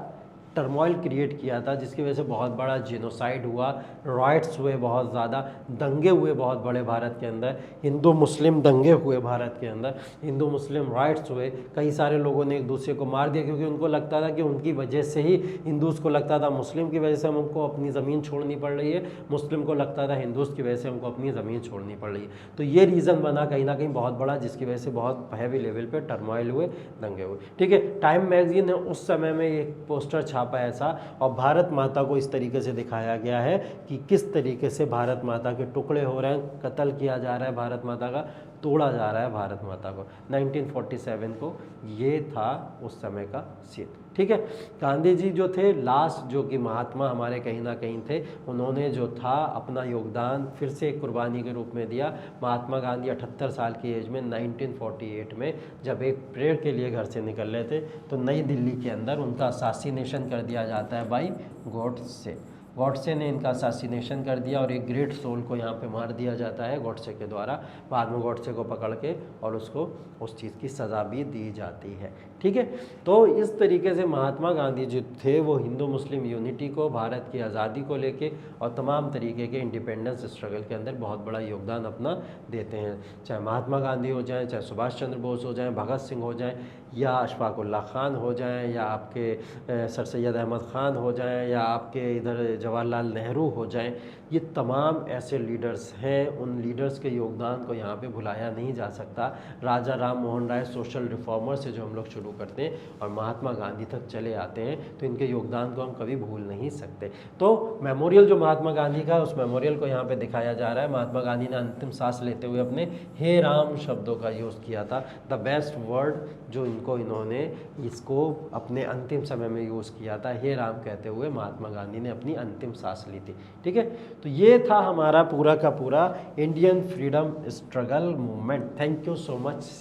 टर्मोइल क्रिएट किया था जिसकी वजह से बहुत बड़ा जेनोसाइड हुआ, राइट्स हुए, बहुत ज़्यादा दंगे हुए बहुत बड़े भारत के अंदर, हिंदू मुस्लिम दंगे हुए भारत के अंदर, हिंदू मुस्लिम राइट्स हुए। कई सारे लोगों ने एक दूसरे को मार दिया क्योंकि उनको लगता था कि उनकी वजह से ही, हिंदूज़ को लगता था मुस्लिम की वजह से हमको अपनी ज़मीन छोड़नी पड़ रही है, मुस्लिम को लगता था हिंदूज़ की वजह से हमको अपनी ज़मीन छोड़नी पड़ रही है। तो ये रीज़न बना कहीं ना कहीं बहुत बड़ा, जिसकी वजह से बहुत हैवी लेवल पर टर्मोइल हुए, दंगे हुए। ठीक है, टाइम मैगजीन ने उस समय में एक पोस्टर छापा ऐसा, और भारत माता को इस तरीके से दिखाया गया है कि किस तरीके से भारत माता के टुकड़े हो रहे हैं, कत्ल किया जा रहा है भारत माता का, तोड़ा जा रहा है भारत माता को। 1947 को ये था उस समय का सीन। ठीक है, गांधी जी जो थे लास्ट, जो कि महात्मा हमारे कहीं ना कहीं थे, उन्होंने जो था अपना योगदान फिर से एक कुर्बानी के रूप में दिया। महात्मा गांधी 78 साल की एज में 1948 में जब एक प्रेयर के लिए घर से निकल रहे थे तो नई दिल्ली के अंदर उनका असासिनेशन कर दिया जाता है बाई गॉडसे। गॉडसे ने इनका असासिनेशन कर दिया और एक ग्रेट सोल को यहाँ पे मार दिया जाता है गॉडसे के द्वारा। बाद में गॉडसे को पकड़ के और उसको उस चीज़ की सज़ा भी दी जाती है। ठीक है, तो इस तरीके से महात्मा गांधी जो थे वो हिंदू मुस्लिम यूनिटी को, भारत की आज़ादी को लेके और तमाम तरीके के इंडिपेंडेंस स्ट्रगल के अंदर बहुत बड़ा योगदान अपना देते हैं। चाहे महात्मा गांधी हो जाएं, चाहे सुभाष चंद्र बोस हो जाएं, भगत सिंह हो जाएं, या अशफाक उल्लाह खान हो जाएं, या आपके सर सैयद अहमद ख़ान हो जाएं, या आपके इधर जवाहरलाल नेहरू हो जाएं, ये तमाम ऐसे लीडर्स हैं। उन लीडर्स के योगदान को यहाँ पे भुलाया नहीं जा सकता। राजा राम मोहन राय सोशल रिफॉर्मर से जो हम लोग शुरू करते हैं और महात्मा गांधी तक चले आते हैं तो इनके योगदान को हम कभी भूल नहीं सकते। तो मेमोरियल जो महात्मा गांधी का, उस मेमोरियल को यहाँ पे दिखाया जा रहा है। महात्मा गांधी ने अंतिम सांस लेते हुए अपने हे राम शब्दों का यूज़ किया था, द बेस्ट वर्ड जो इन्होंने इसको अपने अंतिम समय में यूज़ किया था। हे राम कहते हुए महात्मा गांधी ने अपनी अंतिम सांस ली थी। ठीक है, तो ये था हमारा पूरा का पूरा Indian freedom struggle movement. Thank you so much.